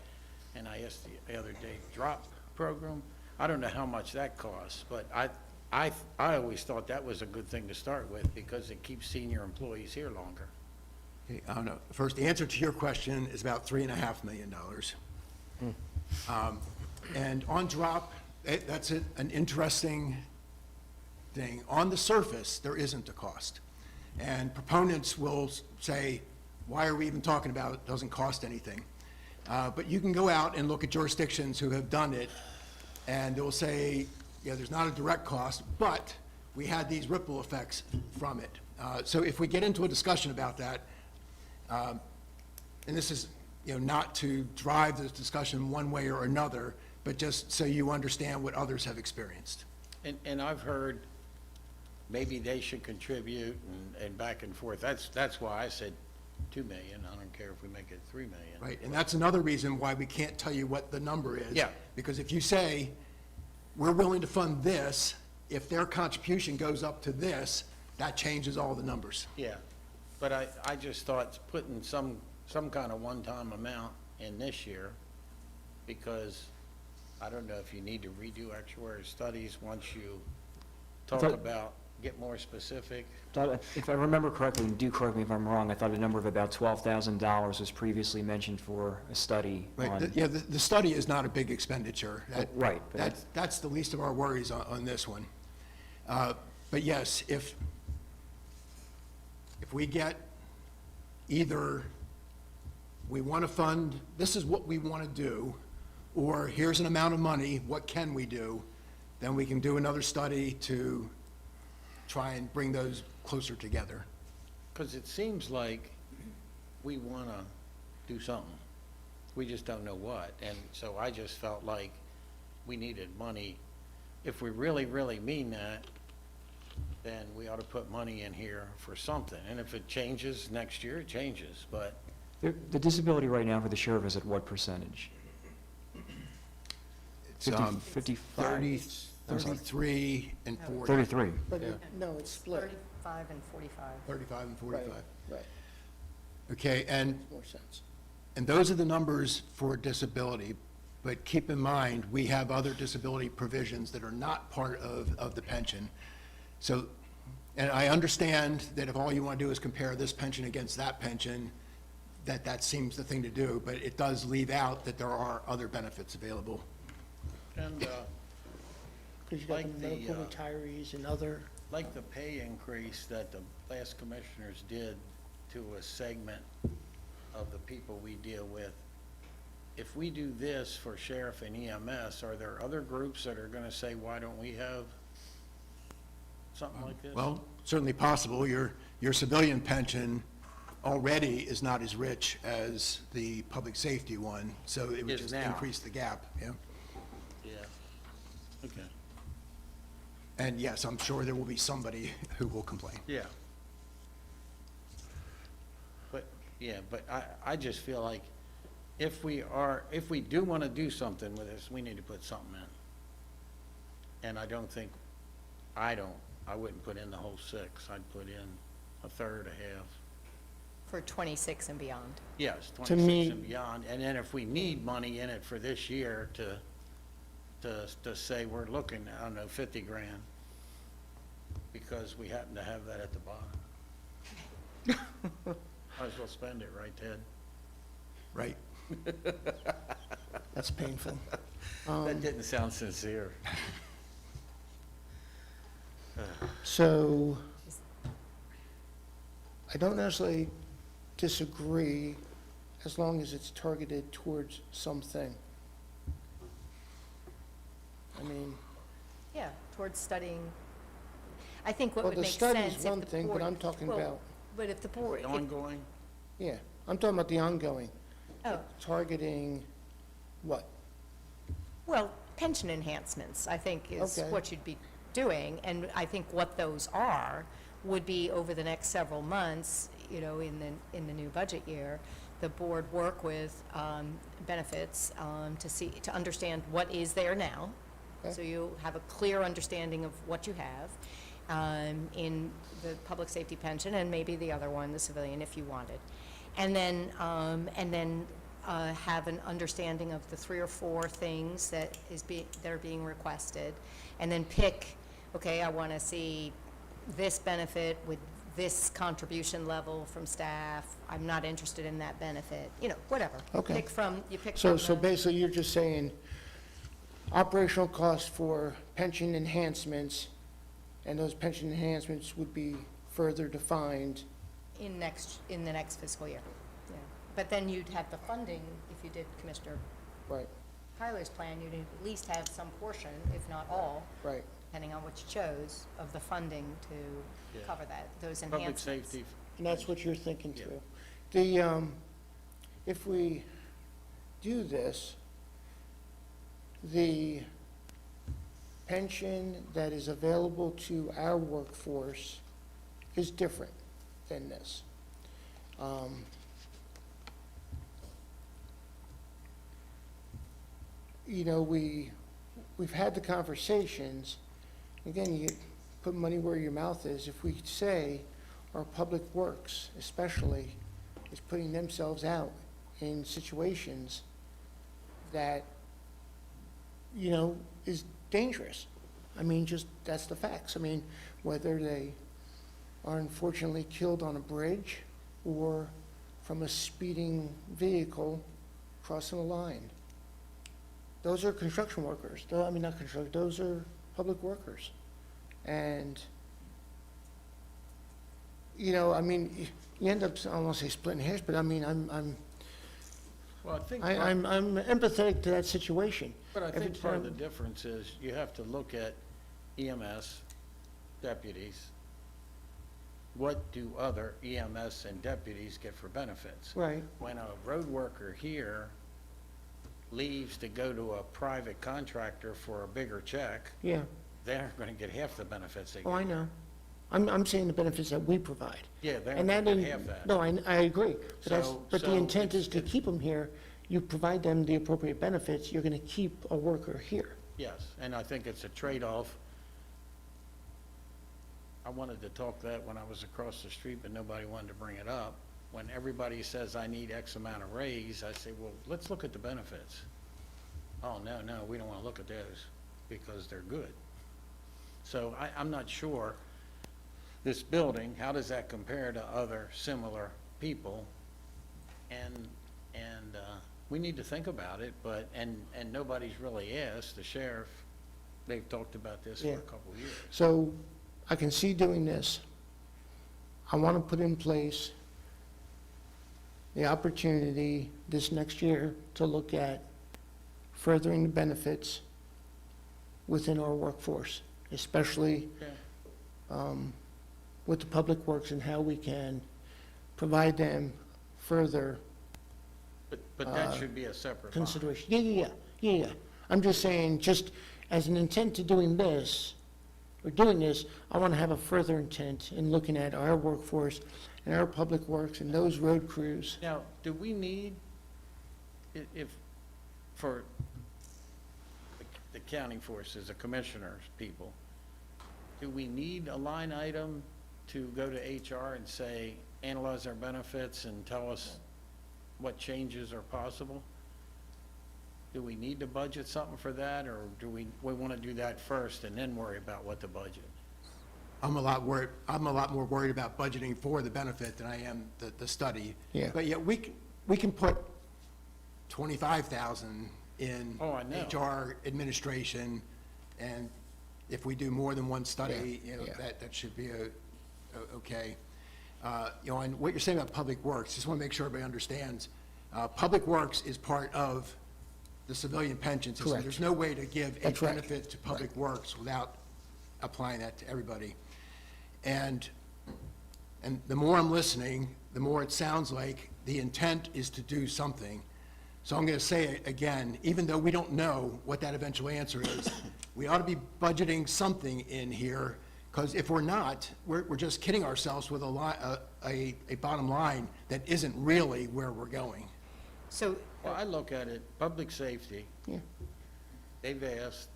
A: and I asked the other day, drop program, I don't know how much that costs, but I always thought that was a good thing to start with, because it keeps senior employees here longer.
G: Okay, I don't know. First, the answer to your question is about $3.5 million. And on drop, that's an interesting thing. On the surface, there isn't a cost. And proponents will say, why are we even talking about it? It doesn't cost anything. But you can go out and look at jurisdictions who have done it, and they'll say, yeah, there's not a direct cost, but we had these ripple effects from it. So if we get into a discussion about that, and this is, not to drive this discussion one way or another, but just so you understand what others have experienced.
A: And I've heard maybe they should contribute and back and forth. That's why I said 2 million. I don't care if we make it 3 million.
G: Right, and that's another reason why we can't tell you what the number is.
A: Yeah.
G: Because if you say, we're willing to fund this, if their contribution goes up to this, that changes all the numbers.
A: Yeah, but I just thought putting some kind of one-time amount in this year, because I don't know if you need to redo actuarial studies once you talk
F: thought-
A: about, get more specific.
F: If I remember correctly, and do correct me if I'm wrong, I thought a number of about $12,000 was previously mentioned for a study
G: Right,
F: on.
G: yeah, the study is not a big expenditure.
F: Right, but
G: That's the least of our worries on this one. But yes, if we get either, we want to fund, this is what we want to do, or here's an amount of money, what can we do? then we can do another study to try and bring those closer together.
A: Because it seems like we want to do something. We just don't know what. And so I just felt like we needed money. If we really, really mean that, then we ought to put money in here for something. And if it changes next year, it changes. But
F: The disability right now for the sheriff is at what percentage?
G: It's
F: 55?
G: 33 and 40.
F: 33.
B: But,
A: Yeah.
B: no, it's split.
E: 35 and 45.
G: 35 and
B: Right,
G: 45.
B: right,
G: Okay, and
B: more sense.
G: those are the numbers for disability, but keep in mind, we have other disability provisions that are not part of the pension. So, and I understand that if all you want to do is compare this pension against that pension, that seems the thing to do, but it does leave out that there are other benefits available.
A: And
B: Because you got
A: Like
B: the
A: the,
B: medical retirees and other,
A: like the pay increase that the last commissioners did to a segment of the people we deal with, if we do this for sheriff and EMS, are there other groups that are going to say, why don't we have something like this?
G: Well, certainly possible. Your civilian pension already is not as rich as the public safety one, so it would
A: Is
G: just
A: now.
G: increase the gap, yeah.
A: Yeah, okay.
G: And yes, I'm sure there will be somebody who will complain.
A: Yeah. But, yeah, but I just feel like if we do want to do something with this, we need to put something in. And I wouldn't put in the whole 6. I'd put in a third, a half.
E: For 26 and beyond.
A: Yes,
B: To me-
A: 26 and beyond. And then if we need money in it for this year to say we're looking, I don't know, 50 grand, because we happen to have that at the bottom. Might as well spend it, right, Ted?
G: Right.
B: that's painful.
A: That didn't sound sincere.
B: So, I don't necessarily disagree as long as it's targeted towards something. I mean,
E: Yeah, towards studying. I think what
B: well,
E: would
B: the
E: make
B: study
E: sense
B: is
E: if
B: one
E: the
B: thing, but
E: board-
B: I'm talking
E: well,
B: about,
E: But if the board, if-
A: Ongoing?
B: yeah, I'm talking about the ongoing,
E: oh,
B: targeting what?
E: well, pension enhancements, I think, is
B: Okay.
E: what you'd be doing. And I think what those are would be over the next several months, you know, in the new budget year, the board work with benefits to understand what is there now.
B: Okay.
E: So you have a clear understanding of what you have in the public safety pension and maybe the other one, the civilian, if you wanted. And then have an understanding of the 3 or 4 things that are being requested, and then pick, okay, I want to see this benefit with this contribution level from staff. I'm not interested in that benefit, you know, whatever.
B: Okay.
E: You pick
B: So,
E: from
B: so
E: the-
B: basically, you're just saying operational costs for pension enhancements, and those pension enhancements would be further defined.
E: in the next fiscal year, yeah. But then you'd have the funding, if you did Commissioner
B: Right,
E: Tyler's plan, you'd at least have some portion, if not all,
B: right.
E: depending on what you chose, of the funding to
A: Yeah.
E: cover those
A: Public
E: enhancements.
A: safety,
B: And that's what you're thinking
A: Yeah.
B: too. If we do this, the pension that is available to our workforce is different than this. You know, we've had the conversations, again, you put money where your mouth is. If we say our public works especially is putting themselves out in situations that, you know, is dangerous. I mean, just, that's the facts. I mean, whether they are unfortunately killed on a bridge or from a speeding vehicle crossing a line. Those are construction workers. I mean, not construction, those are public workers. And, you know, I mean, you end up, I don't want to say splitting hairs, but I mean,
A: Well, I think,
B: I'm empathetic to that situation.
A: but I
B: every
A: think part of the
B: time-
A: difference is you have to look at EMS deputies. What do other EMS and deputies get for benefits?
B: Right,
A: When a road worker here leaves to go to a private contractor for a bigger check,
B: yeah.
A: they're going to get half the benefits they
B: Oh, I
A: get.
B: know. I'm saying the benefits that we provide.
A: Yeah, they're
B: And
A: going
B: that,
A: to get
B: in-
A: half that.
B: no, I agree. But the
A: So
B: intent
A: it's-
B: is to keep them here. You provide them the appropriate benefits, you're going to keep a worker here.
A: Yes, and I think it's a trade-off. I wanted to talk that when I was across the street, but nobody wanted to bring it up. When everybody says, I need X amount of raise, I say, well, let's look at the benefits. Oh, no, we don't want to look at those because they're good. So I'm not sure, this building, how does that compare to other similar people? And we need to think about it, but, and nobody's really asked, the sheriff, they've talked about this for
B: Yeah.
A: a couple of years.
B: So I can see doing this. I want to put in place the opportunity this next year to look at furthering the benefits within our workforce, especially
A: Yeah.
B: with the public works and how we can provide them further
A: But that should be a separate line.
B: consideration. Yeah. I'm just saying, just as an intent to doing this, or doing this, I want to have a further intent in looking at our workforce and our public works and those road crews.
A: Now, do we need, if, for the county forces, the commissioners, people, do we need a line item to go to HR and say, analyze our benefits and tell us what changes are possible? Do we need to budget something for that, or do we want to do that first and then worry about what to budget?
G: I'm a lot more worried about budgeting for the benefit than I am the study.
B: Yeah.
G: But yet, we can put 25,000 in
A: Oh, I know.
G: HR administration, and if we do more than one study, you know,
B: Yeah.
G: that should be okay. You know, and what you're saying about Public Works, just want to make sure everybody understands, Public Works is part of the civilian pension system.
B: Correct.
G: There's no way to give a
B: That's right.
G: benefit to Public Works without applying that to everybody. And the more I'm listening, the more it sounds like the intent is to do something. So I'm going to say it again, even though we don't know what that eventual answer is, we ought to be budgeting something in here, because if we're not, we're just kidding ourselves with a bottom line that isn't really where we're going.
E: So,
A: Well, I look at it, public safety,
B: Yeah.
A: they've asked,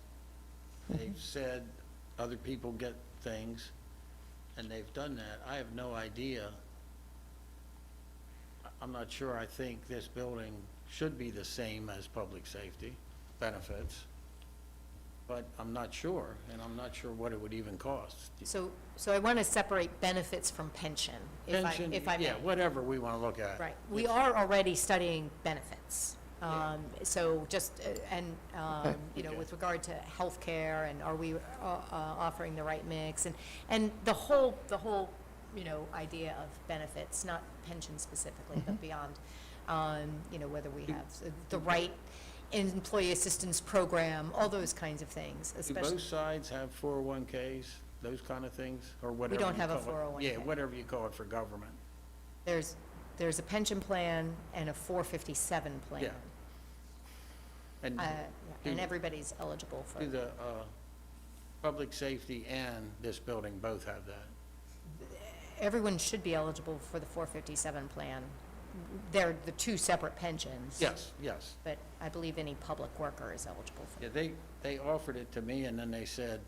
A: they've said other people get things, and they've done that. I have no idea. I'm not sure, I think this building should be the same as public safety benefits, but I'm not sure, and I'm not sure what it would even cost.
E: so I want to separate benefits from pension,
A: Pension,
E: if I may.
A: yeah, whatever we want to look at.
E: Right. We are already studying benefits. So just, you know,
A: Okay.
E: with regard to healthcare, and are we offering the right mix? And the whole, you know, idea of benefits, not pension specifically, but beyond, you know, whether we have the right employee assistance program, all those kinds of things,
A: Do
E: especially.
A: both sides have 401Ks, those kind of things, or whatever?
E: don't
A: you
E: have a
A: call it?
E: 401K.
A: Yeah, whatever you call it for government.
E: There's a pension plan and a 457 plan.
A: Yeah. And
E: And
A: do-
E: everybody's eligible for
A: do the public safety and this building both have that?
E: Everyone should be eligible for the 457 plan. They're the two separate pensions.
A: Yes.
E: But I believe any public worker is eligible for
A: Yeah, they offered it to me, and then they said,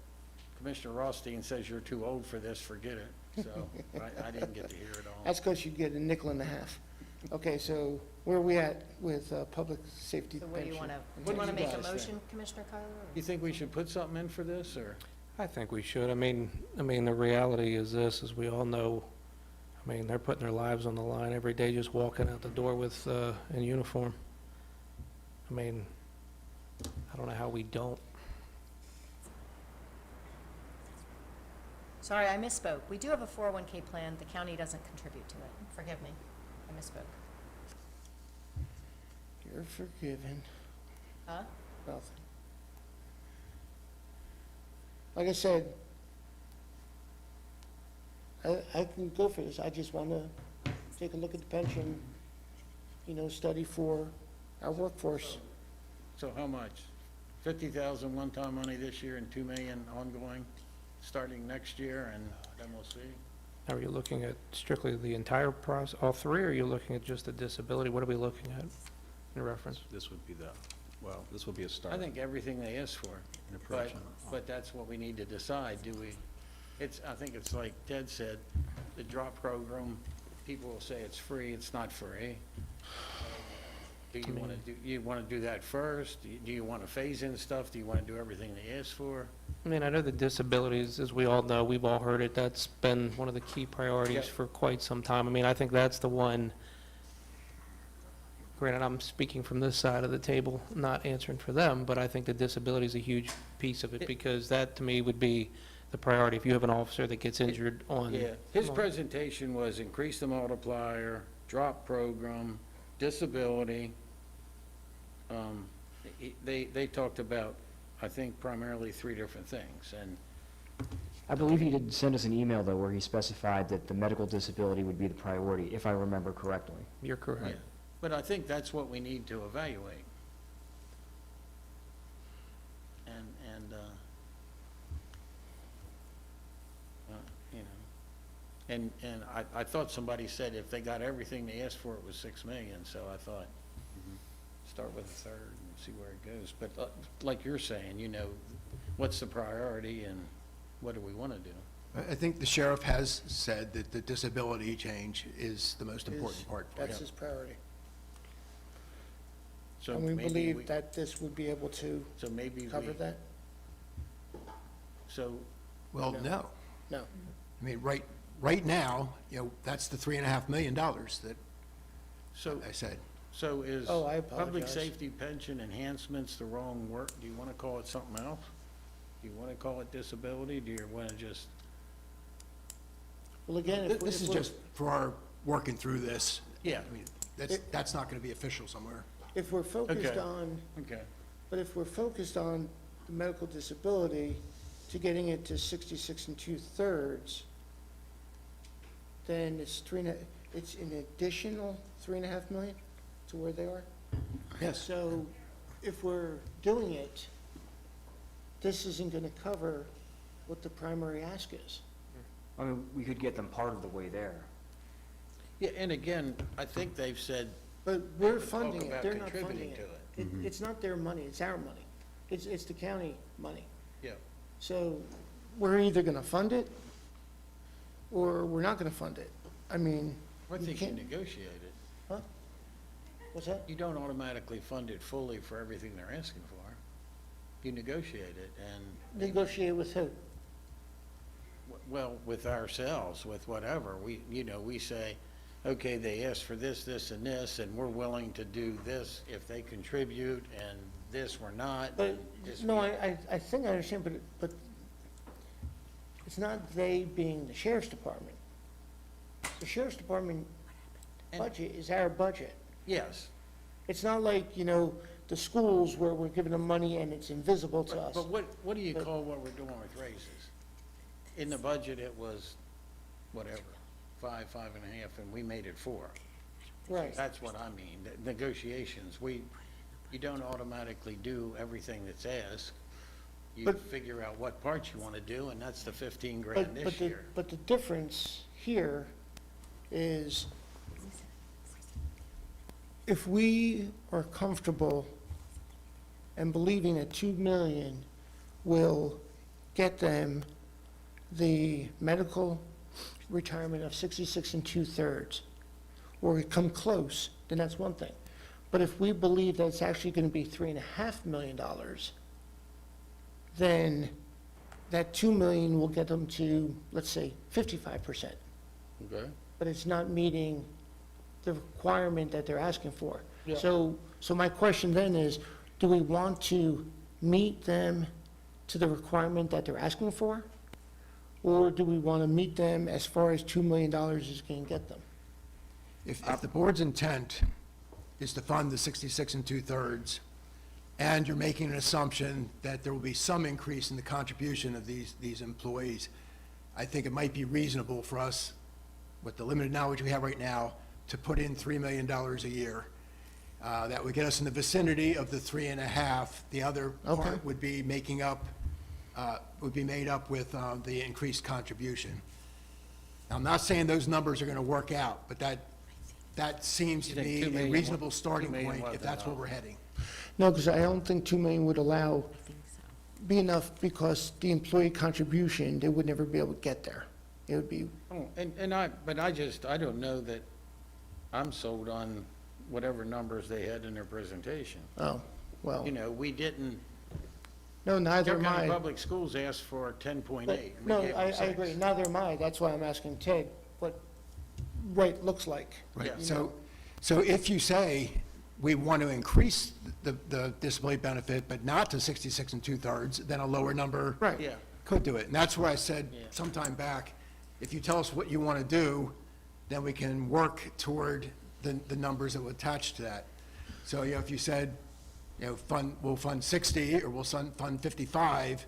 A: Commissioner Rothstein says you're too old for this, forget it. So I didn't get to hear it all.
B: That's because you get a nickel and a half. Okay, so where are we at with public safety
E: So
B: pension?
E: what do you want to,
A: What
E: do you
A: do
E: want to
A: you
E: make a
A: guys think?
E: motion, Commissioner Kyler? or-
A: You think we should put something in for this, or?
I: I think we should. I mean, the reality is this, as we all know, I mean, they're putting their lives on the line every day just walking out the door with, in uniform. I mean, I don't know how we don't.
E: Sorry, I misspoke. We do have a 401K plan. The county doesn't contribute to it. Forgive me. I misspoke.
B: You're forgiven.
E: Huh?
B: Nothing. Like I said, I can go for this. I just want to take a look at the pension, study for our workforce.
A: So how much? 50,000 one-time money this year and 2 million ongoing, starting next year, and then we'll see.
I: Are you looking at strictly the entire process, all three, or are you looking at just the disability? What are we looking at in reference?
D: This would be this would be a start.
A: I think everything they asked for,
D: An
A: but,
D: approach.
A: but that's what we need to decide. Do we, I think it's like Ted said, the drop program, people will say it's free, it's not free. Do you want to do that first? Do you want to phase in stuff? Do you want to do everything they asked for?
I: I mean, I know the disabilities, as we all know, we've all heard it, that's been one of the key priorities
A: Yeah.
I: for quite some time. I mean, I think that's the one, granted, I'm speaking from this side of the table, not answering for them, but I think the disability is a huge piece of it, because that, to me, would be the priority. If you have an officer that gets injured on...
A: Yeah, his presentation was increase the multiplier, drop program, disability. They talked about, I think, primarily 3 different things, and
F: I believe he did send us an email, though, where he specified that the medical disability would be the priority, if I remember correctly.
I: You're
A: yeah.
I: correct.
A: But I think that's what we need to evaluate. And I thought somebody said if they got everything they asked for, it was 6 million, so I thought, start with a third and see where it goes. But like you're saying, what's the priority and what do we want to do?
G: I think the sheriff has said that the disability change is the most important part for him.
B: That's his priority.
A: So
B: And we
A: maybe
B: believe that this would be able to
A: So maybe
B: cover that?
A: So,
G: Well, no.
B: No.
G: I mean, right now, that's the $3.5 million that
A: so,
G: I said.
A: so is
B: Oh, I
A: public
B: apologize.
A: safety pension enhancements the wrong word? Do you want to call it something else? Do you want to call it disability? Do you want to just,
B: Well, again, if
G: This is just for our working through this.
A: yeah,
G: I mean, that's not going to be official somewhere.
B: if we're focused
A: Okay.
B: on,
A: okay.
B: but if we're focused on the medical disability to getting it to 66 2/3, then it's an additional 3.5 million to where they are?
G: Yes.
B: So if we're doing it, this isn't gonna cover what the primary ask is.
F: I mean, we could get them part of the way there.
A: Yeah, and again, I think they've said,
B: But we're
A: talk
B: funding it,
A: about
B: they're not
A: contributing
B: funding
A: to
B: it.
A: it.
B: It's not their money, it's our money. It's the county money.
A: Yeah.
B: So we're either gonna fund it, or we're not gonna fund it. I mean,
A: I
B: you
A: think you
B: can't,
A: negotiate it.
B: huh? What's that?
A: You don't automatically fund it fully for everything they're asking for. You negotiate it, and,
B: Negotiate with who?
A: well, with ourselves, with whatever, we say, okay, they asked for this, this, and this, and we're willing to do this if they contribute, and this we're not.
B: But,
A: and this
B: no,
A: we-
B: I think I understand, but it's not they being the sheriff's department. The sheriff's department
A: And-
B: budget is our budget.
A: Yes,
B: It's not like, the schools where we're giving them money and it's invisible to us.
A: but what do you
B: But-
A: call what we're doing with raises? In the budget, it was, whatever, 5, 5.5, and we made it 4.
B: Right.
A: That's what I mean, the negotiations, you don't automatically do everything that's asked. You
B: But-
A: figure out what parts you want to do, and that's the 15
B: But,
A: grand this year.
B: but the difference here is if we are comfortable and believing that 2 million will get them the medical retirement of 66 2/3, or come close, then that's one thing. But if we believe that it's actually going to be $3.5 million, then that 2 million will get them to, let's say, 55%.
A: Okay.
B: But it's not meeting the requirement that they're asking for.
A: Yeah.
B: So my question then is, do we want to meet them to the requirement that they're asking for? Or do we want to meet them as far as $2 million is going to get them?
G: If the board's intent is to fund the 66 and 2/3, and you're making an assumption that there will be some increase in the contribution of these employees, I think it might be reasonable for us, with the limited knowledge we have right now, to put in $3 million a year. That would get us in the vicinity of the 3.5. The other
B: Okay.
G: part would be making up, would be made up with the increased contribution. Now, I'm not saying those numbers are going to work out, but that seems
A: You
G: to
A: think
G: be
A: 2
G: a
A: million
G: reasonable
A: wa- 2
G: starting
A: million
G: point if
A: wasn't
G: that's where
A: enough.
G: we're heading.
B: No, because I don't think 2 million would be enough, because the employee contribution, they would never be able to get there. It would be,
A: Oh, but I don't know that I'm sold on whatever numbers they had in their presentation.
B: oh, well,
A: You know, we didn't,
B: no, neither
A: Carroll
B: am
A: County
B: I.
A: Public Schools asked for 10.8.
B: But-
A: We
B: No,
A: gave them
B: I
A: 6.
B: agree, neither am I. That's why I'm asking Ted what right looks like.
G: Right,
A: Yeah.
G: so if you say we want to increase the disability benefit, but not to 66 and 2/3, then a lower number
B: Right.
A: Yeah,
G: could do it. And that's where I said
A: Yeah.
G: sometime back, if you tell us what you want to do, then we can work toward the numbers that will attach to that. So, you know, if you said, you know, we'll fund 60, or we'll fund 55,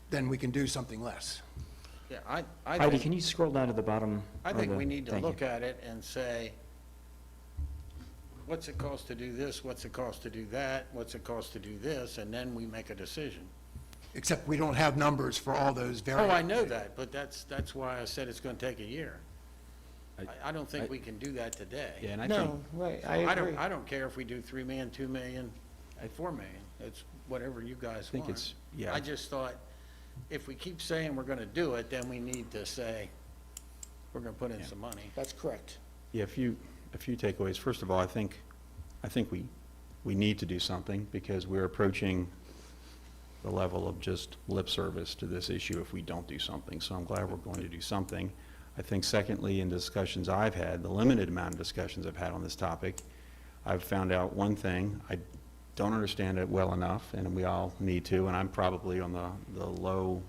G: then we can do something less.
A: yeah, I
F: Heidi,
A: think,
F: can you scroll down to the bottom?
A: I
F: of
A: think
F: the-
A: we need to
F: thank you.
A: look at it and say, what's it cost to do this, what's it cost to do that, what's it cost to do this, and then we make a decision.
G: Except we don't have numbers for all those
A: Oh,
G: variables.
A: I know that, but that's why I said it's gonna take a year. I don't think we can do that today.
D: Yeah, and I think,
B: No, right, I agree.
A: I don't care if we do 3 million, 2 million, 4 million, it's whatever you guys
D: think
A: want.
D: it's, yeah.
A: I just thought, if we keep saying we're gonna do it, then we need to say, we're gonna put in some money.
B: That's correct.
D: Yeah, a few takeaways. First of all, I think we need to do something, because we're approaching the level of just lip service to this issue if we don't do something. So I'm glad we're going to do something. I think secondly, in discussions I've had, the limited amount of discussions I've had on this topic, I've found out one thing: I don't understand it well enough, and we all need to, and I'm probably on the low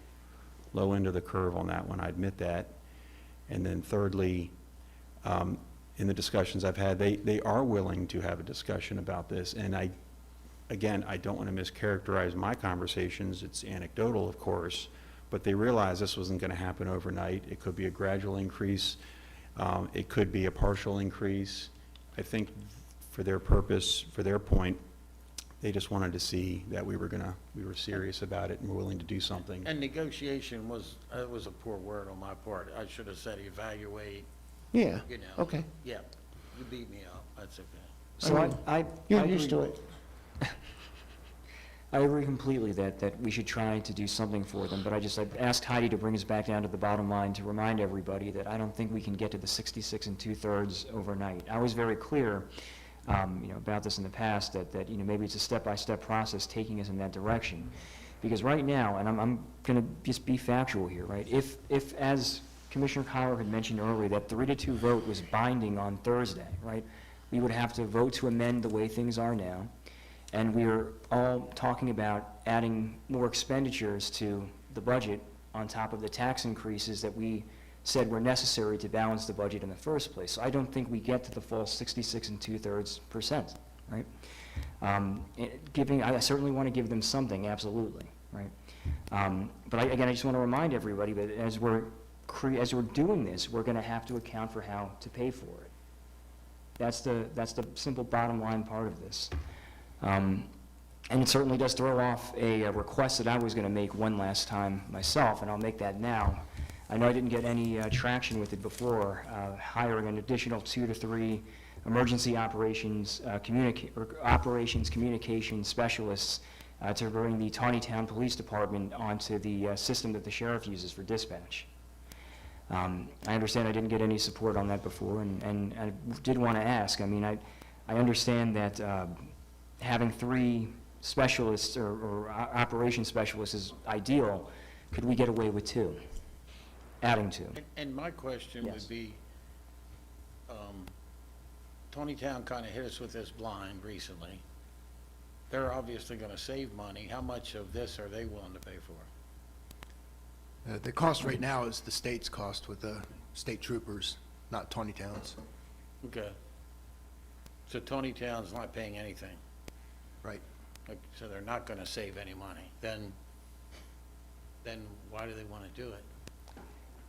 D: end of the curve on that one, I admit that. And then thirdly, in the discussions I've had, they are willing to have a discussion about this, and I don't want to mischaracterize my conversations, it's anecdotal, of course, but they realize this wasn't going to happen overnight. It could be a gradual increase, it could be a partial increase. I think for their purpose, for their point, they just wanted to see that we were serious about it and were willing to do something.
A: And negotiation was a poor word on my part. I should have said evaluate,
B: Yeah,
A: you know.
B: okay.
A: Yeah, you beat me up, that's okay.
F: So
B: I mean,
F: I
B: You're
F: agree-
B: used to it.
F: I agree completely that we should try to do something for them, but I asked Heidi to bring us back down to the bottom line to remind everybody that I don't think we can get to the 66 and 2/3 overnight. I was very clear, about this in the past, that maybe it's a step-by-step process taking us in that direction. Because right now, and I'm going to just be factual here, right? If as Commissioner Kyler had mentioned earlier, that 3-2 vote was binding on Thursday, right? We would have to vote to amend the way things are now. And we are all talking about adding more expenditures to the budget on top of the tax increases that we said were necessary to balance the budget in the first place. So I don't think we get to the full 66 and 2/3%, right? I certainly want to give them something, absolutely, right? But again, I just want to remind everybody that as we're doing this, we're going to have to account for how to pay for it. That's the simple bottom line part of this. And it certainly does throw off a request that I was going to make one last time myself, and I'll make that now. I know I didn't get any traction with it before, hiring an additional 2 to 3 emergency operations communication specialists to bring the Tawnytown Police Department onto the system that the sheriff uses for dispatch. I understand I didn't get any support on that before, and I did want to ask. I mean, I understand that having 3 specialists or operation specialists is ideal. Could we get away with 2? Adding 2?
A: And my question
F: Yes.
A: would be, Tonytown kind of hit us with this blind recently. They're obviously going to save money. How much of this are they willing to pay for?
G: The cost right now is the state's cost with the state troopers, not Tawnytown's.
A: Okay. So Tony Town's not paying anything,
G: Right.
A: like, so they're not gonna save any money. Then why do they wanna do it?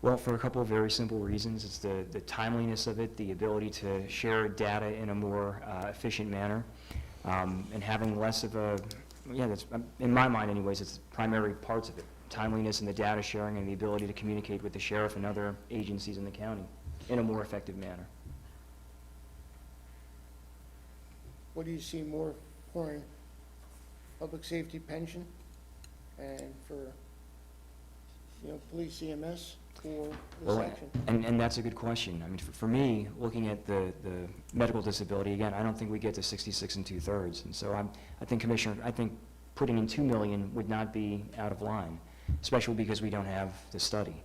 F: Well, for a couple of very simple reasons. It's the timeliness of it, the ability to share data in a more efficient manner, and having less of a, yeah, that's, in my mind anyways, it's primary parts of it. Timeliness and the data sharing and the ability to communicate with the sheriff and other agencies in the county in a more effective manner.
B: What do you see more for in public safety pension and for, police EMS for this
F: Well,
B: section?
F: and that's a good question. I mean, for me, looking at the medical disability, again, I don't think we get to 66 and 2/3. And so I think, Commissioner, I think putting in 2 million would not be out of line, especially because we don't have the study.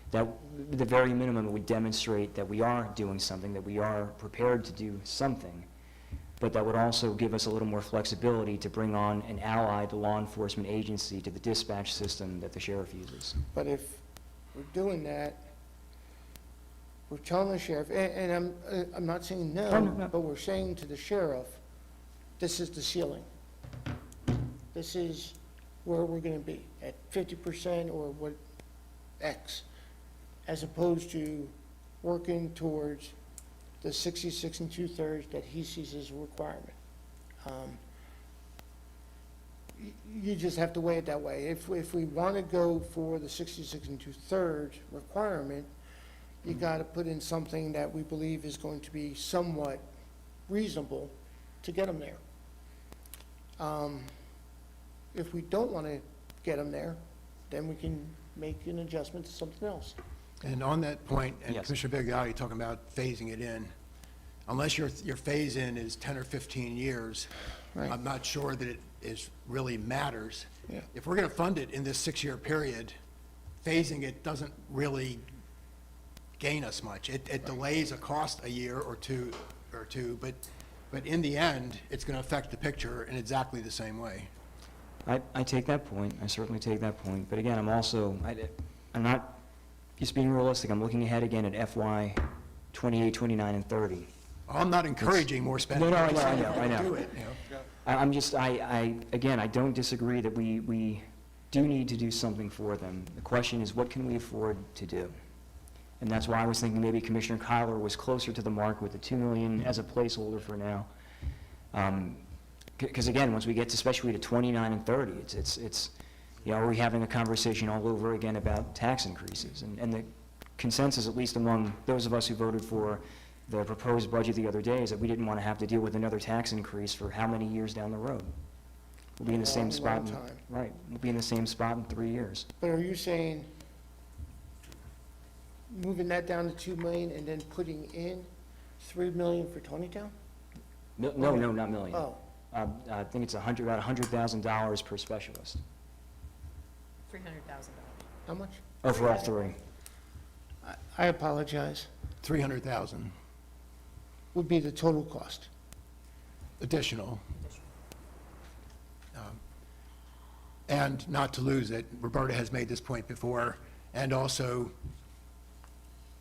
F: That, the very minimum, would demonstrate that we are doing something, that we are prepared to do something, but that would also give us a little more flexibility to bring on an allied law enforcement agency to the dispatch system that the sheriff uses.
B: But if we're doing that, we're telling the sheriff, and I'm not saying
F: No,
B: no,
F: no, no.
B: but we're saying to the sheriff, this is the ceiling. This is where we're gonna be, at 50% or what, X, as opposed to working towards the 66 and 2/3 that he sees as a requirement. You just have to weigh it that way. If we want to go for the 66 and 2/3 requirement, you got to put in something that we believe is going to be somewhat reasonable to get them there. If we don't want to get them there, then we can make an adjustment to something else.
G: And on that point, and
F: Yes.
G: Commissioner Bigliotti talking about phasing it in, unless your phase-in is 10 or 15 years,
B: Right.
G: I'm not sure that it really matters.
B: Yeah.
G: If we're going to fund it in this 6-year period, phasing it doesn't really gain us much. It delays a cost a year or two, but in the end, it's going to affect the picture in exactly the same way.
F: I take that point, I certainly take that point, but again, I'm also, I'm not just being realistic, I'm looking ahead again at FY 28, 29, and 30.
G: I'm not encouraging more spending.
F: No, no, I
G: I'm
F: know,
G: saying
F: I know,
G: if we're
F: I
G: gonna
F: know.
G: do it,
F: I'm just, again, I don't disagree that we do need to do something for them. The question is, what can we afford to do? And that's why I was thinking maybe Commissioner Kyler was closer to the mark with the 2 million as a placeholder for now. Because again, once we get to, especially to 29 and 30, it's, are we having a conversation all over again about tax increases? And the consensus, at least among those of us who voted for the proposed budget the other day, is that we didn't want to have to deal with another tax increase for how many years down the road? We'll be in the same
B: Long,
F: spot,
B: long
F: in-
B: time.
F: right, we'll be in the same spot in 3 years.
B: But are you saying moving that down to 2 million and then putting in 3 million for Tonytown?
F: No, not million.
B: Oh,
F: I think it's about $100,000 per specialist.
E: $300,000.
B: how much?
F: Oh, for all three.
B: I apologize.
G: 300,000
B: Would be the total cost.
G: additional. And not to lose it, Roberta has made this point before, and also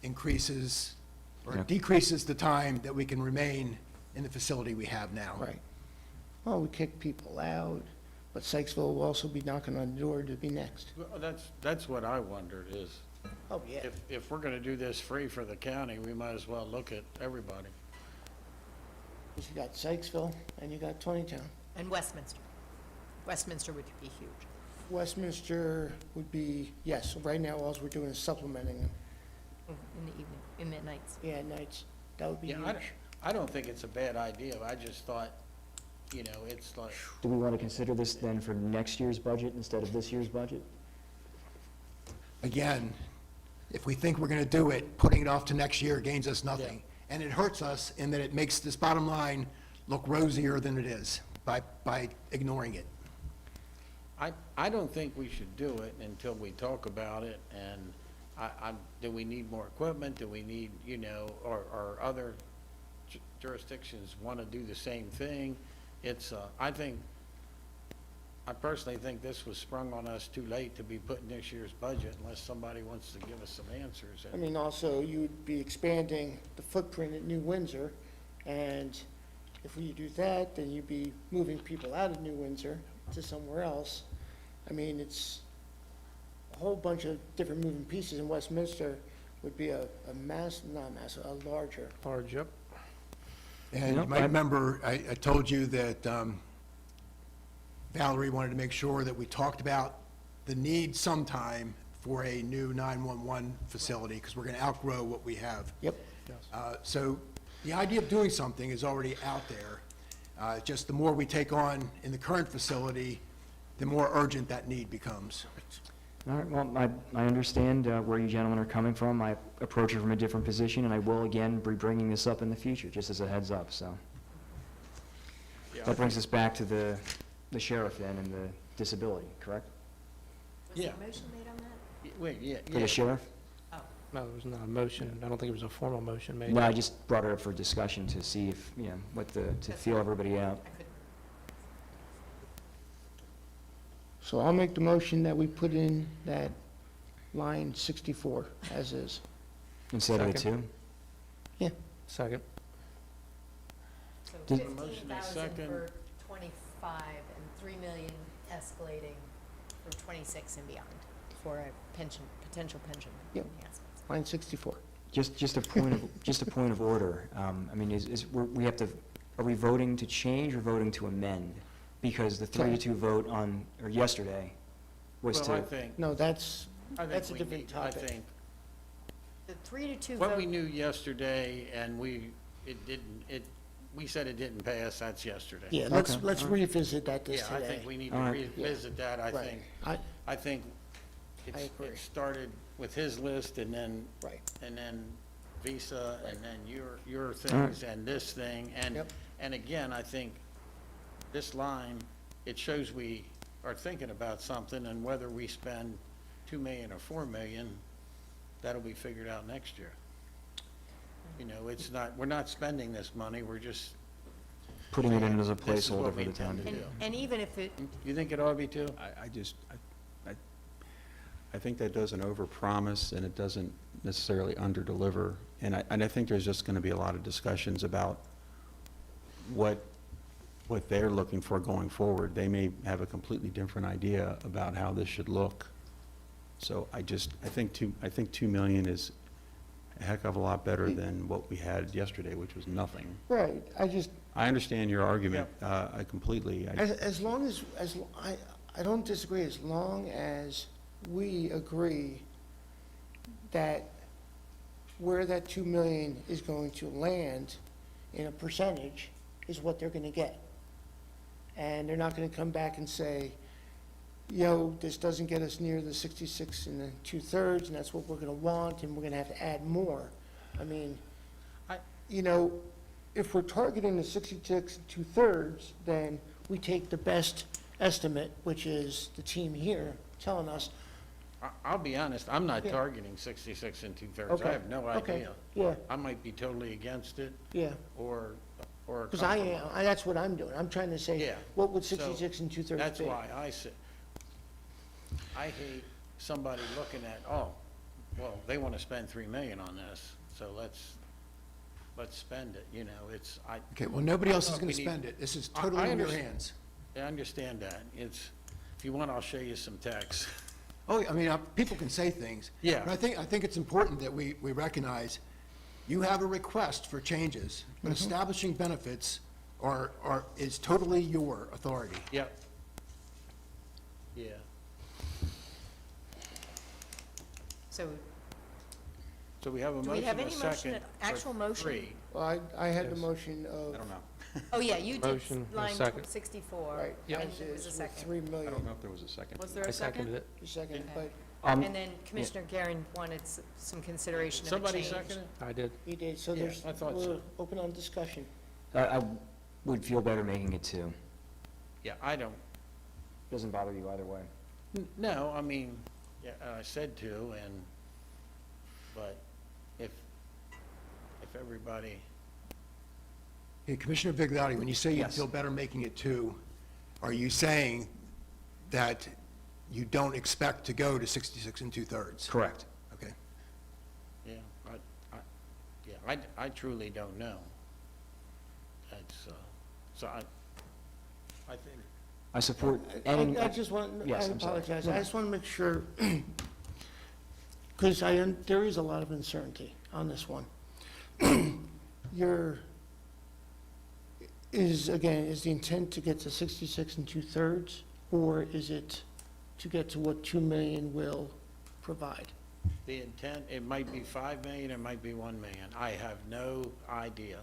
G: increases or
F: Yeah.
G: decreases the time that we can remain in the facility we have now.
B: Right. Well, we kick people out, but Sykesville will also be knocking on the door to be next.
A: Well, that's what I wondered is,
B: Oh, yeah.
A: if we're gonna do this free for the county, we might as well look at everybody.
B: Because you got Sykesville and you got Tonytown.
E: And Westminster. Westminster would be huge.
B: Westminster would be, yes, right now, all we're doing is supplementing them.
E: In the evening, in the nights.
B: Yeah, at nights. That would be
A: Yeah,
B: huge.
A: I don't think it's a bad idea, I just thought, it's like,
F: Do we want to consider this then for next year's budget instead of this year's budget?
G: Again, if we think we're going to do it, putting it off to next year gains us nothing. And it hurts us in that it makes this bottom line look rosier than it is by ignoring it.
A: I don't think we should do it until we talk about it, and do we need more equipment, do we need, or other jurisdictions want to do the same thing? It's, I personally think this was sprung on us too late to be put in this year's budget unless somebody wants to give us some answers.
B: I mean, also, you would be expanding the footprint at New Windsor, and If we do that, then you'd be moving people out of New Windsor to somewhere else. I mean, it's a whole bunch of different moving pieces, and Westminster would be a larger.
I: Large, yep.
G: And
F: Nope,
G: you might remember, I told you that Valerie wanted to make sure that we talked about the need sometime for a new 911 facility, because we're going to outgrow what we have.
B: Yep.
G: So the idea of doing something is already out there. Just the more we take on in the current facility, the more urgent that need becomes.
F: All right, well, I understand where you gentlemen are coming from. I approach it from a different position, and I will again be bringing this up in the future, just as a heads up, so. That brings us back to the sheriff then and the disability, correct?
E: Was there
A: Yeah.
E: a motion made on that?
A: Wait, yeah,
F: For the sheriff?
I: No, there was not a motion. I don't think it was a formal motion made.
F: No, I just brought it up for discussion to see if, to feel everybody out.
E: I couldn't.
B: So I'll make the motion that we put in that line 64 as is.
F: Instead of the
I: Second.
F: two?
I: Second.
E: So
F: Did-
E: 15,000
A: Second.
E: for 25 and 3 million escalating for 26 and beyond for a pension, potential pension
B: Yep.
E: enhancements.
B: Line 64.
F: Just a point of order. I mean, we have to, are we voting to change or voting to amend? Because the 3-2 vote or yesterday was
A: well, I
F: to,
A: think,
B: No, that's
A: I
B: That's a
A: think we
B: different
A: need, I
B: topic.
A: think,
E: The 3-2
A: what we
E: vote,
A: knew yesterday, and we said it didn't pass, that's yesterday.
B: Yeah,
F: Okay.
B: let's revisit that
A: Yeah,
B: this
A: I
B: today.
A: think we need to
F: All right.
A: revisit that, I
B: Right.
A: think.
B: I-
A: I think
B: I agree.
A: it started with his list, and then
B: Right.
A: Visa, and then your things, and this thing, and,
B: Yep.
A: and again, I think this line, it shows we are thinking about something, and whether we spend 2 million or 4 million, that'll be figured out next year. You know, it's not, we're not spending this money, we're just,
F: putting it in as a
A: this is what
F: placeholder
A: we
F: for the time
A: intend to
F: being.
A: do.
E: and even if it,
A: You think it ought to be 2?
D: I think that does an overpromise, and it doesn't necessarily underdeliver. And I think there's just going to be a lot of discussions about what they're looking for going forward. They may have a completely different idea about how this should look. So I think 2 million is a heck of a lot better than what we had yesterday, which was nothing.
B: Right,
D: I understand your argument, I completely.
B: as long as, I don't disagree, as long as we agree that where that 2 million is going to land in a percentage is what they're gonna get. And they're not gonna come back and say, yo, this doesn't get us near the 66 2/3, and that's what we're gonna want, and we're gonna have to add more. I mean, if we're targeting the 66 2/3, then we take the best estimate, which is the team here telling us,
A: I'll be honest, I'm not
B: Yeah.
A: targeting 66 2/3.
B: okay.
A: I have no
B: okay,
A: idea.
B: Yeah,
A: I might be totally against it,
B: yeah,
A: or a
B: because I am,
A: compromise.
B: that's what I'm doing, I'm trying to say,
A: Yeah.
B: what would
A: So,
B: 66 2/3 be?
A: That's why I said, I hate somebody looking at, oh, well, they want to spend 3 million on this, so let's spend it, it's,
G: Okay, well, nobody else is
A: I don't know
G: going
A: if
G: to
A: we need-
G: spend it. This is
A: I
G: totally in your
A: understand.
G: hands.
A: I understand that. If you want, I'll show you some text.
G: Oh, I mean, people can say things.
A: Yeah.
G: But I think it's important that we recognize you have a request for changes, but establishing benefits is totally your authority.
A: Yep. Yeah.
E: so
A: So we have a
E: do we
A: motion,
E: have
A: a
E: any motion,
A: second.
E: an
A: for
E: actual motion?
A: 3.
B: Well, I had the
I: Yes.
B: motion
D: I
B: of,
D: don't know.
E: Oh, yeah, you did
I: Motion and a
E: line
I: second.
E: 64.
B: right,
I: Yep.
E: And
B: as
E: it was
B: is
E: a
B: with
E: second.
B: 3
D: I don't
B: million,
D: know if there was a second.
H: Was there
I: I
H: a
I: seconded
H: second?
I: it.
B: the second,
E: Okay.
B: but
E: And then Commissioner Garin wanted some consideration of a
A: Somebody
E: change.
A: second it?
I: I did.
B: he did, so
A: Yeah,
B: there's,
A: I thought
B: we're
A: so.
B: open on discussion.
F: I would feel better making it 2.
A: Yeah, I don't,
F: Doesn't bother you either way.
A: no, I mean, yeah, I said 2, but if everybody,
G: Hey, Commissioner Vigliotti, when you say you
F: Yes.
G: feel better making it 2, are you saying that you don't expect to go to 66 2/3?
F: Correct.
G: Okay.
A: I truly don't know. That's, So I think,
F: I support adding,
B: I just want, I
F: Yes, I'm sorry.
B: apologize, I just want to make sure, because there is a lot of uncertainty on this one. Is the intent to get to 66 and 2/3, or is it to get to what 2 million will provide?
A: the intent, it might be 5 million, it might be 1 million. I have no idea.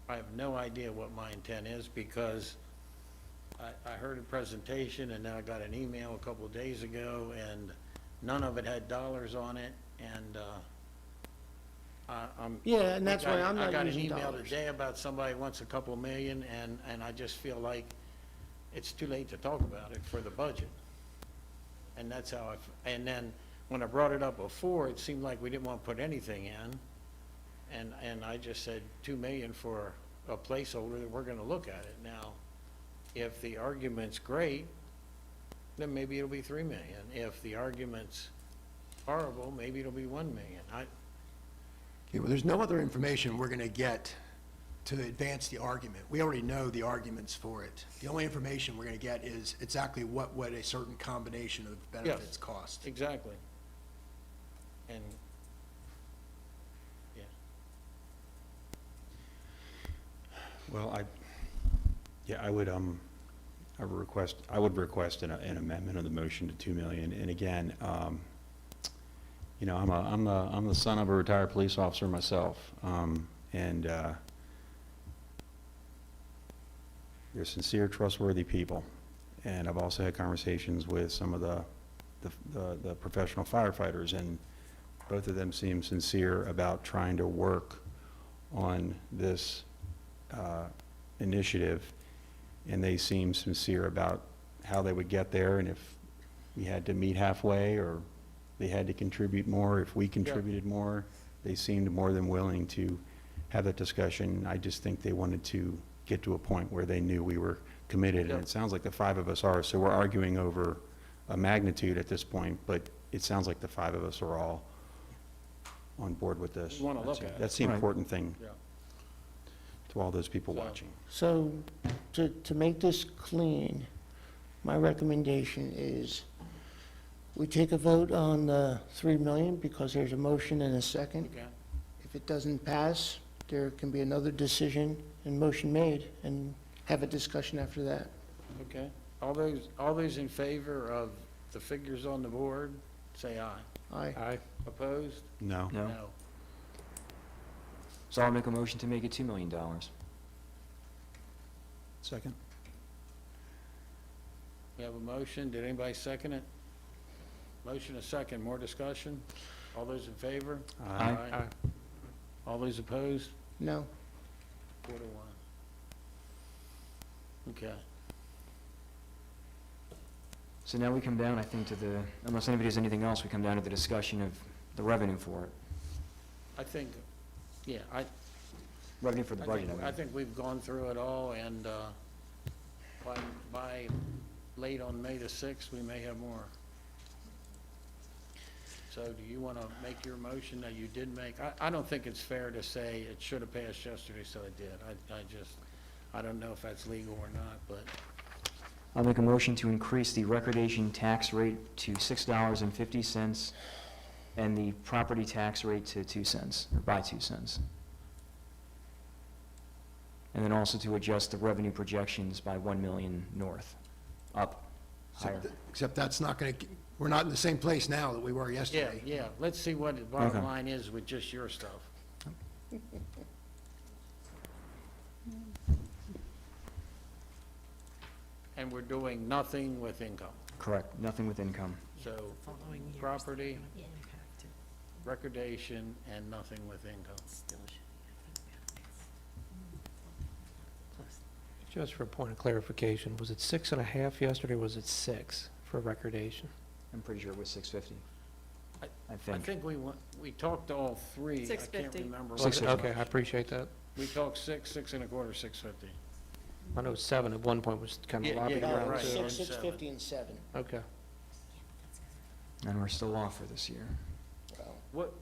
A: I have no idea what my intent is, because I heard a presentation, and then I got an email a couple of days ago, and none of it had dollars on it, and I'm...
B: Yeah, and that's why I'm
A: I
B: not
A: got an
B: using
A: email
B: dollars.
A: today about somebody wants a couple of million, and I just feel like it's too late to talk about it for the budget. And that's how and then, when I brought it up before, it seemed like we didn't want to put anything in, and I just said 2 million for a placeholder, that we're gonna look at it. Now, if the argument's great, then maybe it'll be 3 million. If the argument's horrible, maybe it'll be 1 million.
G: Okay, well, there's no other information we're going to get to advance the argument. We already know the arguments for it. The only information we're going to get is exactly what would a certain combination of benefits cost.
A: Exactly. And, yeah.
D: Well, I would request an amendment of the motion to 2 million. And again, you know, I'm the son of a retired police officer myself, and they're sincere, trustworthy people. And I've also had conversations with some of the professional firefighters, and both of them seem sincere about trying to work on this initiative, and they seem sincere about how they would get there, and if we had to meet halfway, or they had to contribute more, if we contributed more, they seemed more than willing to have that discussion. I just think they wanted to get to a point where they knew we were committed, and
A: Yeah.
D: it sounds like the 5 of us are, so we're arguing over a magnitude at this point, but it sounds like the 5 of us are all on board with this.
A: We wanna look at it.
D: That's the
F: Right.
D: important thing
A: Yeah.
D: to all those people
A: So-
D: watching.
B: So, to make this clean, my recommendation is we take a vote on the 3 million, because there's a motion and a second.
A: Okay.
B: If it doesn't pass, there can be another decision and motion made, and have a discussion after that.
A: Okay. All those in favor of the figures on the board, say aye.
B: Aye.
I: Aye.
A: Opposed?
F: no.
A: No.
F: So I'll make a motion to make it $2 million.
D: Second?
A: We have a motion. Did anybody second it? Motion a second. More discussion? All those in favor?
F: Aye.
I: Aye.
A: All those opposed?
B: No.
A: 4 to 1. Okay.
F: So now we come down, I think, to the, unless anybody has anything else, we come down to the discussion of the revenue for it.
A: I think, yeah,
F: Revenue for the budget, I
A: I
F: mean.
A: think we've gone through it all, and by late on May the 6th, we may have more. So do you want to make your motion that you did make? I don't think it's fair to say it should have passed yesterday, so it did. I don't know if that's legal or not, but
F: I'll make a motion to increase the recordation tax rate to $6.50 and the property tax rate to 2 cents, or by 2 cents. And then also to adjust the revenue projections by 1 million north, up, higher.
G: Except that's not going to, we're not in the same place now that we were
A: yeah,
G: yesterday.
A: yeah. Let's see what the bottom
F: Okay.
A: line is with just your stuff. And we're doing nothing with income.
F: Correct, nothing with income.
A: So property, recordation, and nothing with income.
I: Just for a point of clarification, was it 6.5 yesterday, or was it 6 for recordation?
F: I'm pretty sure it was 650.
A: I-
F: I
A: I
F: think.
A: think we talked to all three. I can't
H: 650.
A: remember.
I: Was
A: what
I: it?
A: it
I: Okay,
A: was.
I: I appreciate that.
A: We talked 6, 6.25, 650.
I: I know 7 at one point was kind of
A: Yeah,
I: lobbying
A: yeah,
I: around
A: right.
I: too.
B: 650 and 7.
I: Okay.
F: And we're still off for this year.
A: What,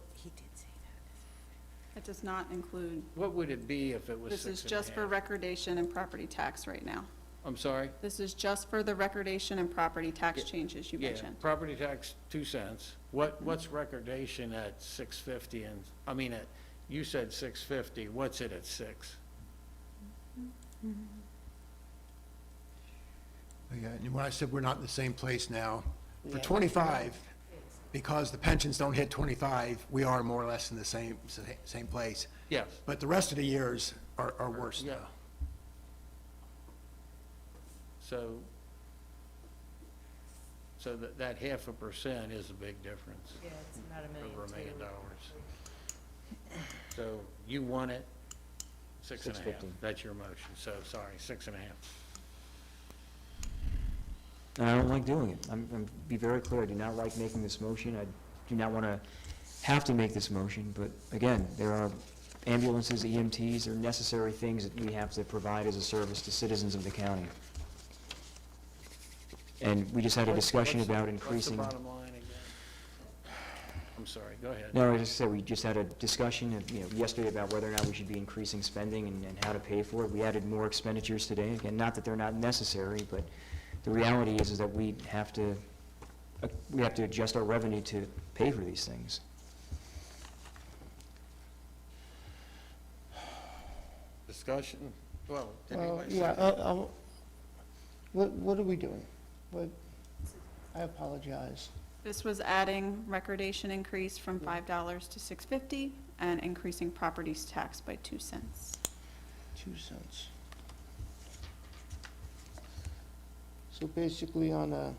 H: It does not include,
A: What would it be if it was
H: this is
A: 6.5?
H: just for recordation and property tax right now.
A: I'm sorry?
H: This is just for the recordation and property tax changes you
A: Yeah,
H: mentioned.
A: property tax, 2 cents. What's recordation at 6.50 and, I mean, you said 6.50, what's it at 6?
G: Yeah, and when I said we're not in the same place now, for
B: Yeah.
G: 25, because the pensions don't hit 25, we are more or less in the same place.
A: Yes.
G: But the rest of the years are worse
A: Yeah.
G: now.
A: So that 0.5% is a big difference,
E: Yeah, it's not a million,
A: over $1 million.
E: too.
A: So you want it 6.5.
F: 6.50.
A: That's your motion. So, sorry, 6.5.
F: And I don't like doing it. I'm be very clear, I do not like making this motion. I do not want to have to make this motion, but again, there are ambulances, EMTs, are necessary things that we have to provide as a service to citizens of the county. And we just had a discussion about increasing.
A: What's the bottom line again? I'm sorry, go ahead.
F: No, I just said, we just had a discussion, yesterday about whether or not we should be increasing spending and how to pay for it. We added more expenditures today. Again, not that they're not necessary, but the reality is that we have to adjust our revenue to pay for these things.
A: Discussion? Well, did
B: Well,
A: anybody
B: yeah,
A: say?
B: what are we doing? What, I apologize.
H: This was adding recordation increase from $5 to $6.50 and increasing properties tax by 2 cents.
B: 2 cents. So basically on a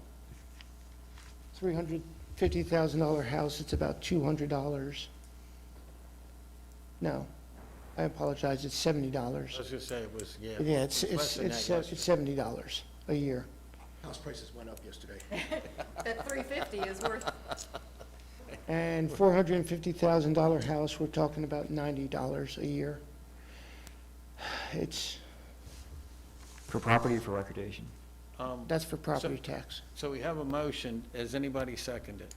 B: $350,000 house, it's about $200. No, I apologize, it's $70.
A: I was gonna say it was, yeah.
B: Yeah,
A: it was less than that
B: it's
A: yesterday.
B: $70 a year.
G: House prices went up yesterday.
E: That 350 is worth,
B: And $450,000 house, we're talking about $90 a year. It's,
F: For property or for recordation?
B: that's for property tax.
A: So we have a motion. Has anybody seconded?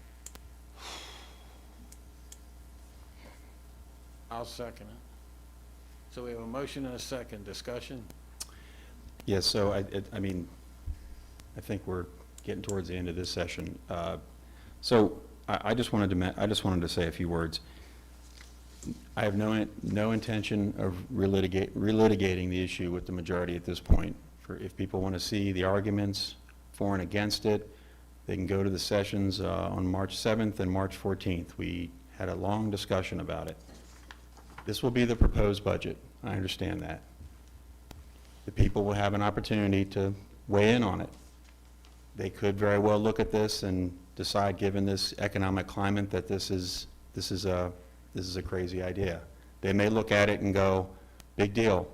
A: I'll second it. So we have a motion and a second. Discussion?
D: Yes, so I mean, I think we're getting towards the end of this session. So I just wanted to say a few words. I have no intention of relitigating the issue with the majority at this point. If people want to see the arguments for and against it, they can go to the sessions on March 7th and March 14th. We had a long discussion about it. This will be the proposed budget. I understand that. The people will have an opportunity to weigh in on it. They could very well look at this and decide, given this economic climate, that this is a crazy idea. They may look at it and go, big deal.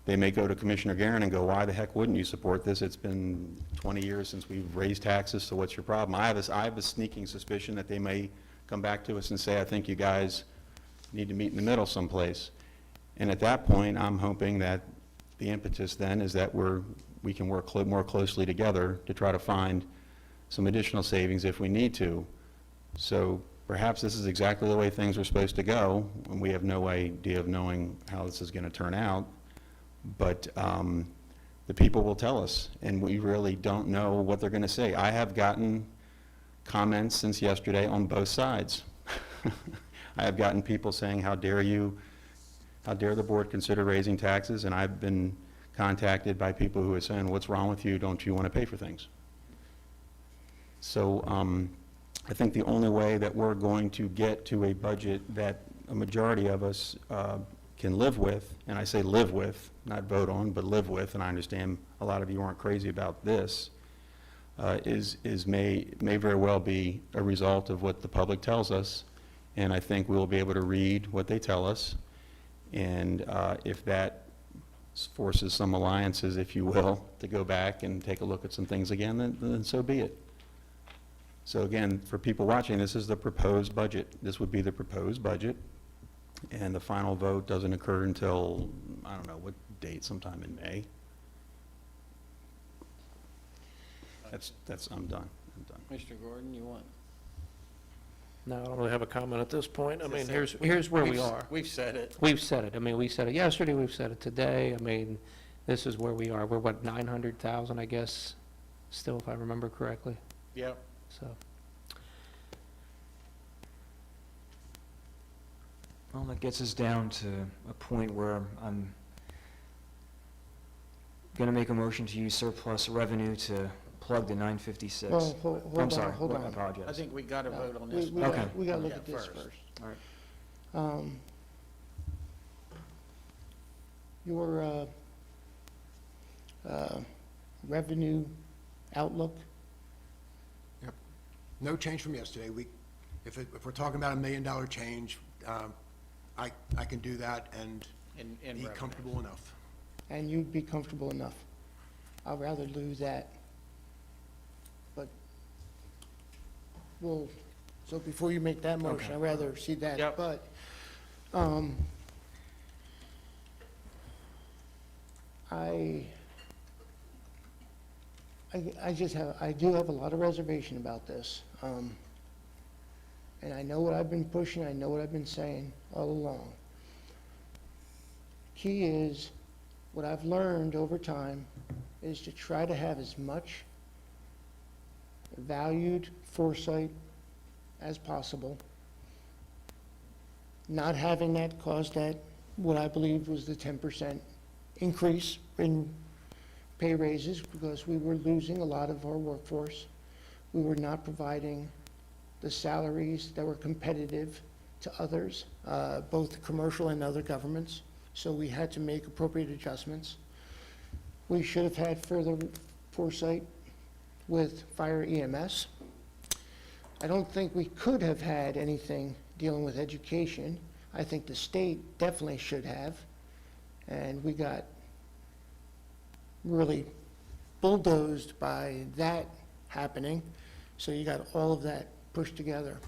D: They may go to Commissioner Guerin and go, why the heck wouldn't you support this? It's been 20 years since we've raised taxes, so what's your problem? I have a sneaking suspicion that they may come back to us and say, I think you guys need to meet in the middle someplace. And at that point, I'm hoping that the impetus then is that we can work more closely together to try to find some additional savings if we need to. So perhaps this is exactly the way things are supposed to go, and we have no idea of knowing how this is going to turn out. But the people will tell us, and we really don't know what they're going to say. I have gotten comments since yesterday on both sides. I have gotten people saying, how dare the board consider raising taxes? And I've been contacted by people who are saying, what's wrong with you? Don't you want to pay for things? So I think the only way that we're going to get to a budget that a majority of us can live with, and I say live with, not vote on, but live with, and I understand a lot of you aren't crazy about this, may very well be a result of what the public tells us, and I think we'll be able to read what they tell us, and if that forces some alliances, if you will, to go back and take a look at some things again, then so be it. So again, for people watching, this is the proposed budget. This would be the proposed budget, and the final vote doesn't occur until, I don't know, what date, sometime in May. I'm done.
A: Mr. Gordon, you want?
I: No, I don't really have a comment at this point. I mean,
A: Just
I: here's where we
A: we've-
I: are.
A: We've said it.
I: We've said it. I mean, we said it yesterday, we've said it today. I mean, this is where we are. We're what, 900,000, I guess, still, if I remember correctly,
A: Yep.
I: so.
F: Well, that gets us down to a point where I'm going to make a motion to use surplus revenue to plug the 956.
B: Well, hold
F: I'm
B: on,
F: sorry,
B: hold
F: I
B: on.
A: I
F: apologize.
A: think we got to
B: No,
A: vote on
B: we-
A: this.
B: we
A: one.
B: gotta-
F: Okay.
B: We gotta look
A: Yeah,
B: at this first.
F: All right.
B: Your revenue outlook,
G: No change from yesterday. If we're talking about $1 million change, I can do that and
A: In
G: be
A: revenue.
G: comfortable enough.
B: and you'd be comfortable enough. I'd rather lose that. But, well, so before you make that motion,
F: Okay.
B: I'd rather see that.
A: Yep.
B: But, I do have a lot of reservation about this. And I know what I've been pushing, I know what I've been saying all along. Key is, what I've learned over time is to try to have as much valued foresight as possible. Not having that cause that, what I believe was the 10% increase in pay raises, because we were losing a lot of our workforce. We were not providing the salaries that were competitive to others, both commercial and other governments. So we had to make appropriate adjustments. We should have had further foresight with fire EMS. I don't think we could have had anything dealing with education. I think the state definitely should have. And we got really bulldozed by that happening. So you got all of that pushed together.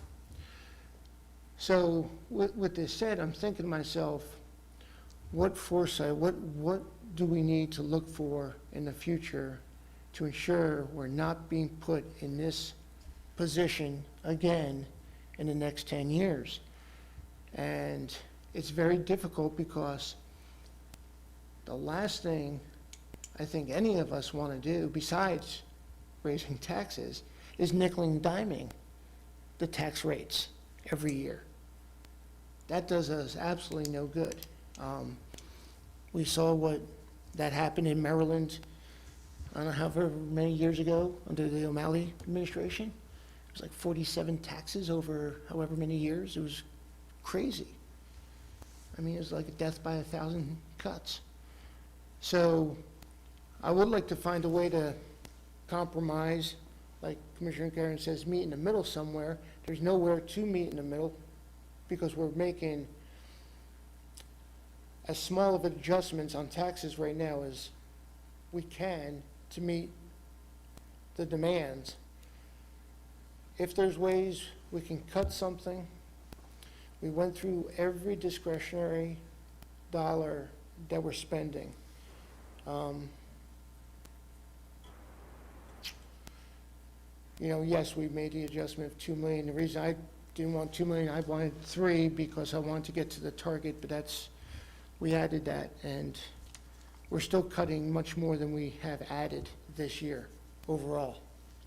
B: So with this said, I'm thinking to myself, what foresight, what do we need to look for in the future to ensure we're not being put in this position again in the next 10 years? And it's very difficult because the last thing I think any of us want to do, besides raising taxes, is nickel and diming the tax rates every year. That does us absolutely no good. We saw what that happened in Maryland, I don't know, however many years ago, under the O'Malley administration. It was like 47 taxes over however many years. It was crazy. I mean, it was like a death by 1,000 cuts. So I would like to find a way to compromise, like Commissioner Karen says, meet in the middle somewhere. There's nowhere to meet in the middle because we're making as small of adjustments on taxes right now as we can to meet the demands. If there's ways we can cut something, we went through every discretionary dollar that we're spending. You know, yes, we made the adjustment of 2 million. The reason I didn't want 2 million, I wanted 3 because I wanted to get to the target, but we added that, and we're still cutting much more than we have added this year overall.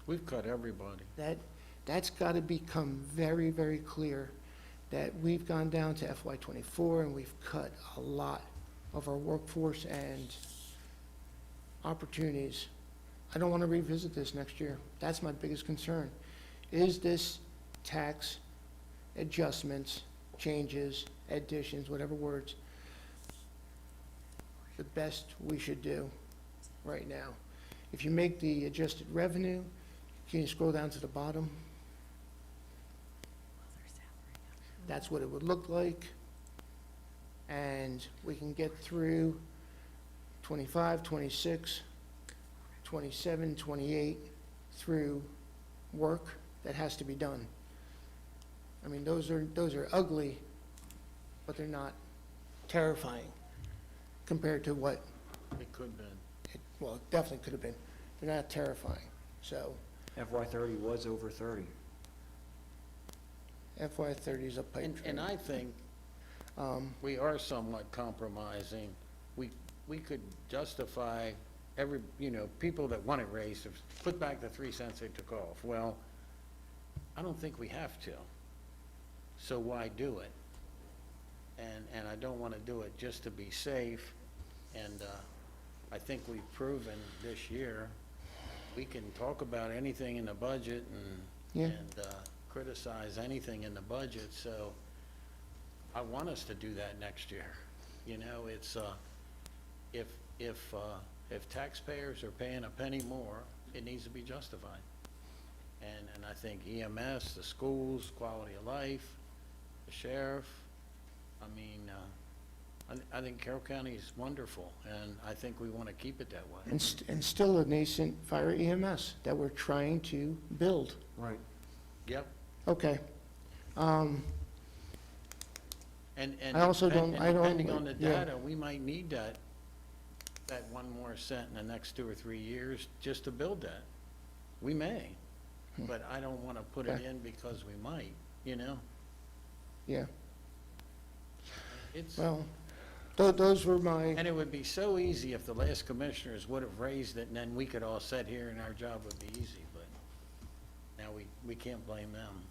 A: We've cut everybody.
B: That's got to become very, very clear that we've gone down to FY '24 and we've cut a lot of our workforce and opportunities. I don't want to revisit this next year. That's my biggest concern. Is this tax adjustments, changes, additions, whatever words, the best we should do right now? If you make the adjusted revenue, can you scroll down to the bottom? That's what it would look like. And we can get through 25, 26, 27, 28 through work that has to be done. I mean, those are ugly, but they're not terrifying compared to what,
A: It could have been.
B: well, it definitely could have been. They're not terrifying, so.
F: FY '30 was over 30.
B: FY '30 is a pipe
A: And
B: dream.
A: I think we are somewhat compromising. We could justify every, people that want it raised, to put back the 3 cents they took off. Well, I don't think we have to. So why do it? And I don't want to do it just to be safe. And I think we've proven this year, we can talk about anything in the budget
B: Yeah.
A: and criticize anything in the budget. So I want us to do that next year. It's, if taxpayers are paying a penny more, it needs to be justified. And I think EMS, the schools, quality of life, the sheriff, I think Carroll County is wonderful, and I think we want to keep it that way.
B: And still a nascent fire EMS that we're trying to build.
F: Right.
A: Yep.
B: Okay.
A: And
B: I also don't-
A: and
B: I don't-
A: depending on the
B: yeah.
A: data, we might need that 1 more cent in the next 2 or 3 years just to build that. We may, but I don't want to put it
B: Okay.
A: in because we might,
B: Yeah,
A: It's,
B: well, those were my,
A: and it would be so easy if the last commissioners would have raised it, and then we could all sit here and our job would be easy, but now we can't blame them.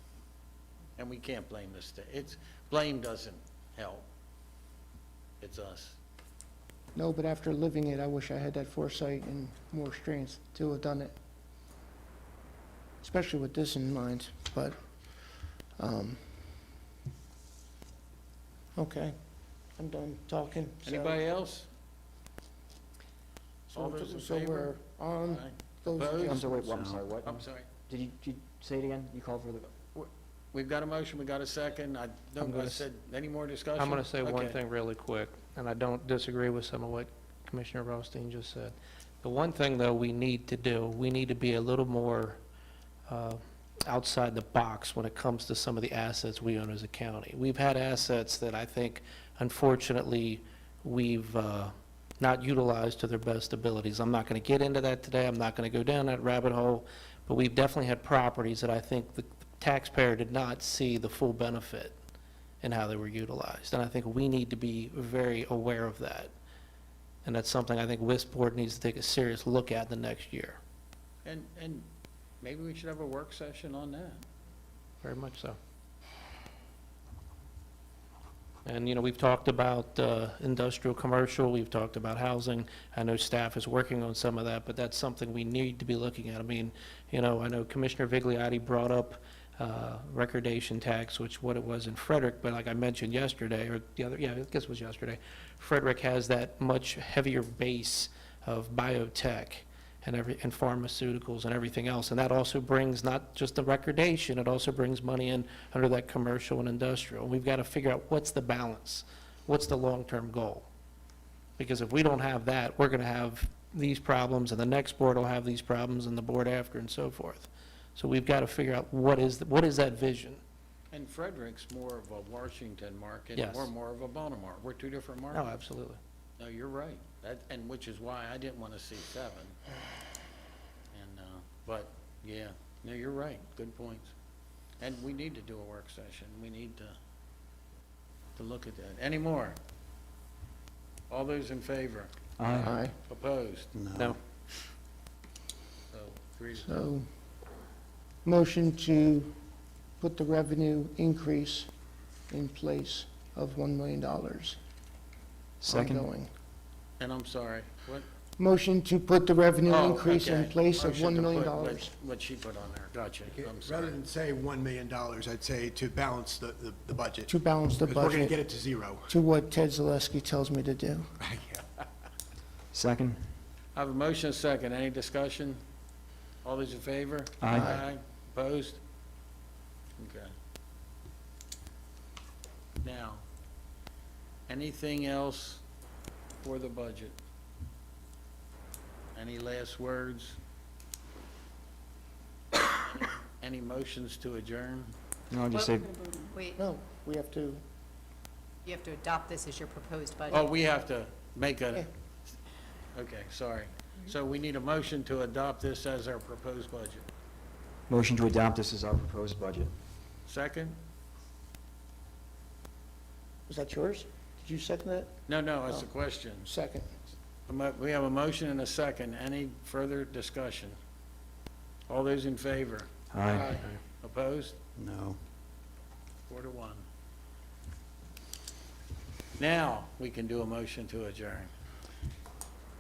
A: And we can't blame the state. Blame doesn't help. It's us.
B: no, but after living it, I wish I had that foresight and more strength to have done it. Especially with this in mind, but, okay, I'm done talking. So-
A: Anybody else? All those in
B: So we're
A: favor?
B: on
A: Aye.
B: those.
A: Opposed?
F: I'm sorry, I'm sorry, what?
A: I'm sorry.
F: Did you say it again? You called for the,
A: We've got a motion, we got a second. I said, any more discussion?
I: I'm going to say one
A: Okay.
I: thing really quick, and I don't disagree with some of what Commissioner Rothstein just said. The one thing, though, we need to do, we need to be a little more outside the box when it comes to some of the assets we own as a county. We've had assets that I think, unfortunately, we've not utilized to their best abilities. I'm not going to get into that today, I'm not going to go down that rabbit hole, but we've definitely had properties that I think the taxpayer did not see the full benefit in how they were utilized. And I think we need to be very aware of that. And that's something I think WISP Board needs to take a serious look at the next year,
A: And maybe we should have a work session on that.
I: very much so. And, we've talked about industrial, commercial, we've talked about housing. I know staff is working on some of that, but that's something we need to be looking at. I know Commissioner Vigliotti brought up recordation tax, which what it was in Frederick, but like I mentioned yesterday, or I guess it was yesterday, Frederick has that much heavier base of biotech and pharmaceuticals and everything else, and that also brings not just the recordation, it also brings money in under that commercial and industrial. We've got to figure out what's the balance, what's the long-term goal, because if we don't have that, we're going to have these problems, and the next board will have these problems, and the board after, and so forth. So we've got to figure out what is that vision.
A: And Frederick's more of a Washington market.
I: Yes.
A: We're more of a Baltimore. We're 2 different
I: No,
A: markets.
I: absolutely.
A: No, you're right. And which is why I didn't want to see 7. And, but, yeah, no, you're right. Good points. And we need to do a work session. We need to look at that. Any more? All those in favor?
B: Aye.
A: Opposed?
I: No.
A: So, 3 to 0.
B: So, motion to put the revenue increase in place of $1 million.
F: second?
B: Ongoing.
A: And I'm sorry, what?
B: Motion to put the revenue
A: Oh,
B: increase in
A: okay.
B: place of
A: Motion
B: $1
A: to
B: million.
A: put what she put on there. Gotcha. I'm
G: Rather
A: sorry.
G: than say $1 million, I'd say to balance the budget.
B: To balance the
G: Because we're going to get
B: budget
G: it to 0.
B: to what Ted Zaleski tells me to do.
F: Second?
A: I have a motion, and a second. Any discussion? All those in favor?
F: Aye.
A: Opposed? Okay. Now, anything else for the budget? Any last words? Any motions to adjourn?
F: No, I'll just say,
E: Wait,
B: No, we have to,
E: you have to adopt this as your proposed budget.
A: Oh, we have to make
B: Yeah.
A: okay, sorry. So we need a motion to adopt this as our proposed budget.
F: motion to adopt this as our proposed budget.
A: Second?
B: Was that yours? Did you second that?
A: No, no, it's a question.
B: Second.
A: We have a motion and a second. Any further discussion? All those in favor?
F: Aye.
A: Opposed?
D: No.
A: 4-1. Now, we can do a motion to adjourn.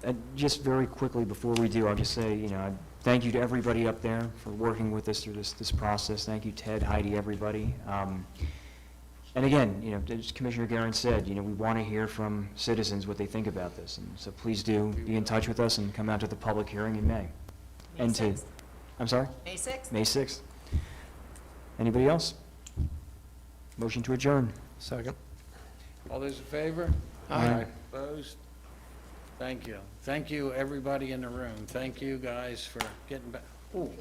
F: And just very quickly, before we do, I'll just say, thank you to everybody up there for working with us through this process. Thank you, Ted, Heidi, everybody. And again, as Commissioner Guerin said, we want to hear from citizens what they think about this. And so please do be in touch with us and come out to the public hearing in May.
E: May
F: And to,
E: 6th.
F: I'm sorry?
E: May 6th?
F: May 6th. Anybody else? Motion to adjourn.
I: Second.
A: All those in favor?
F: Aye.
A: Opposed? Thank you. Thank you, everybody in the room. Thank you, guys, for getting back. Ooh.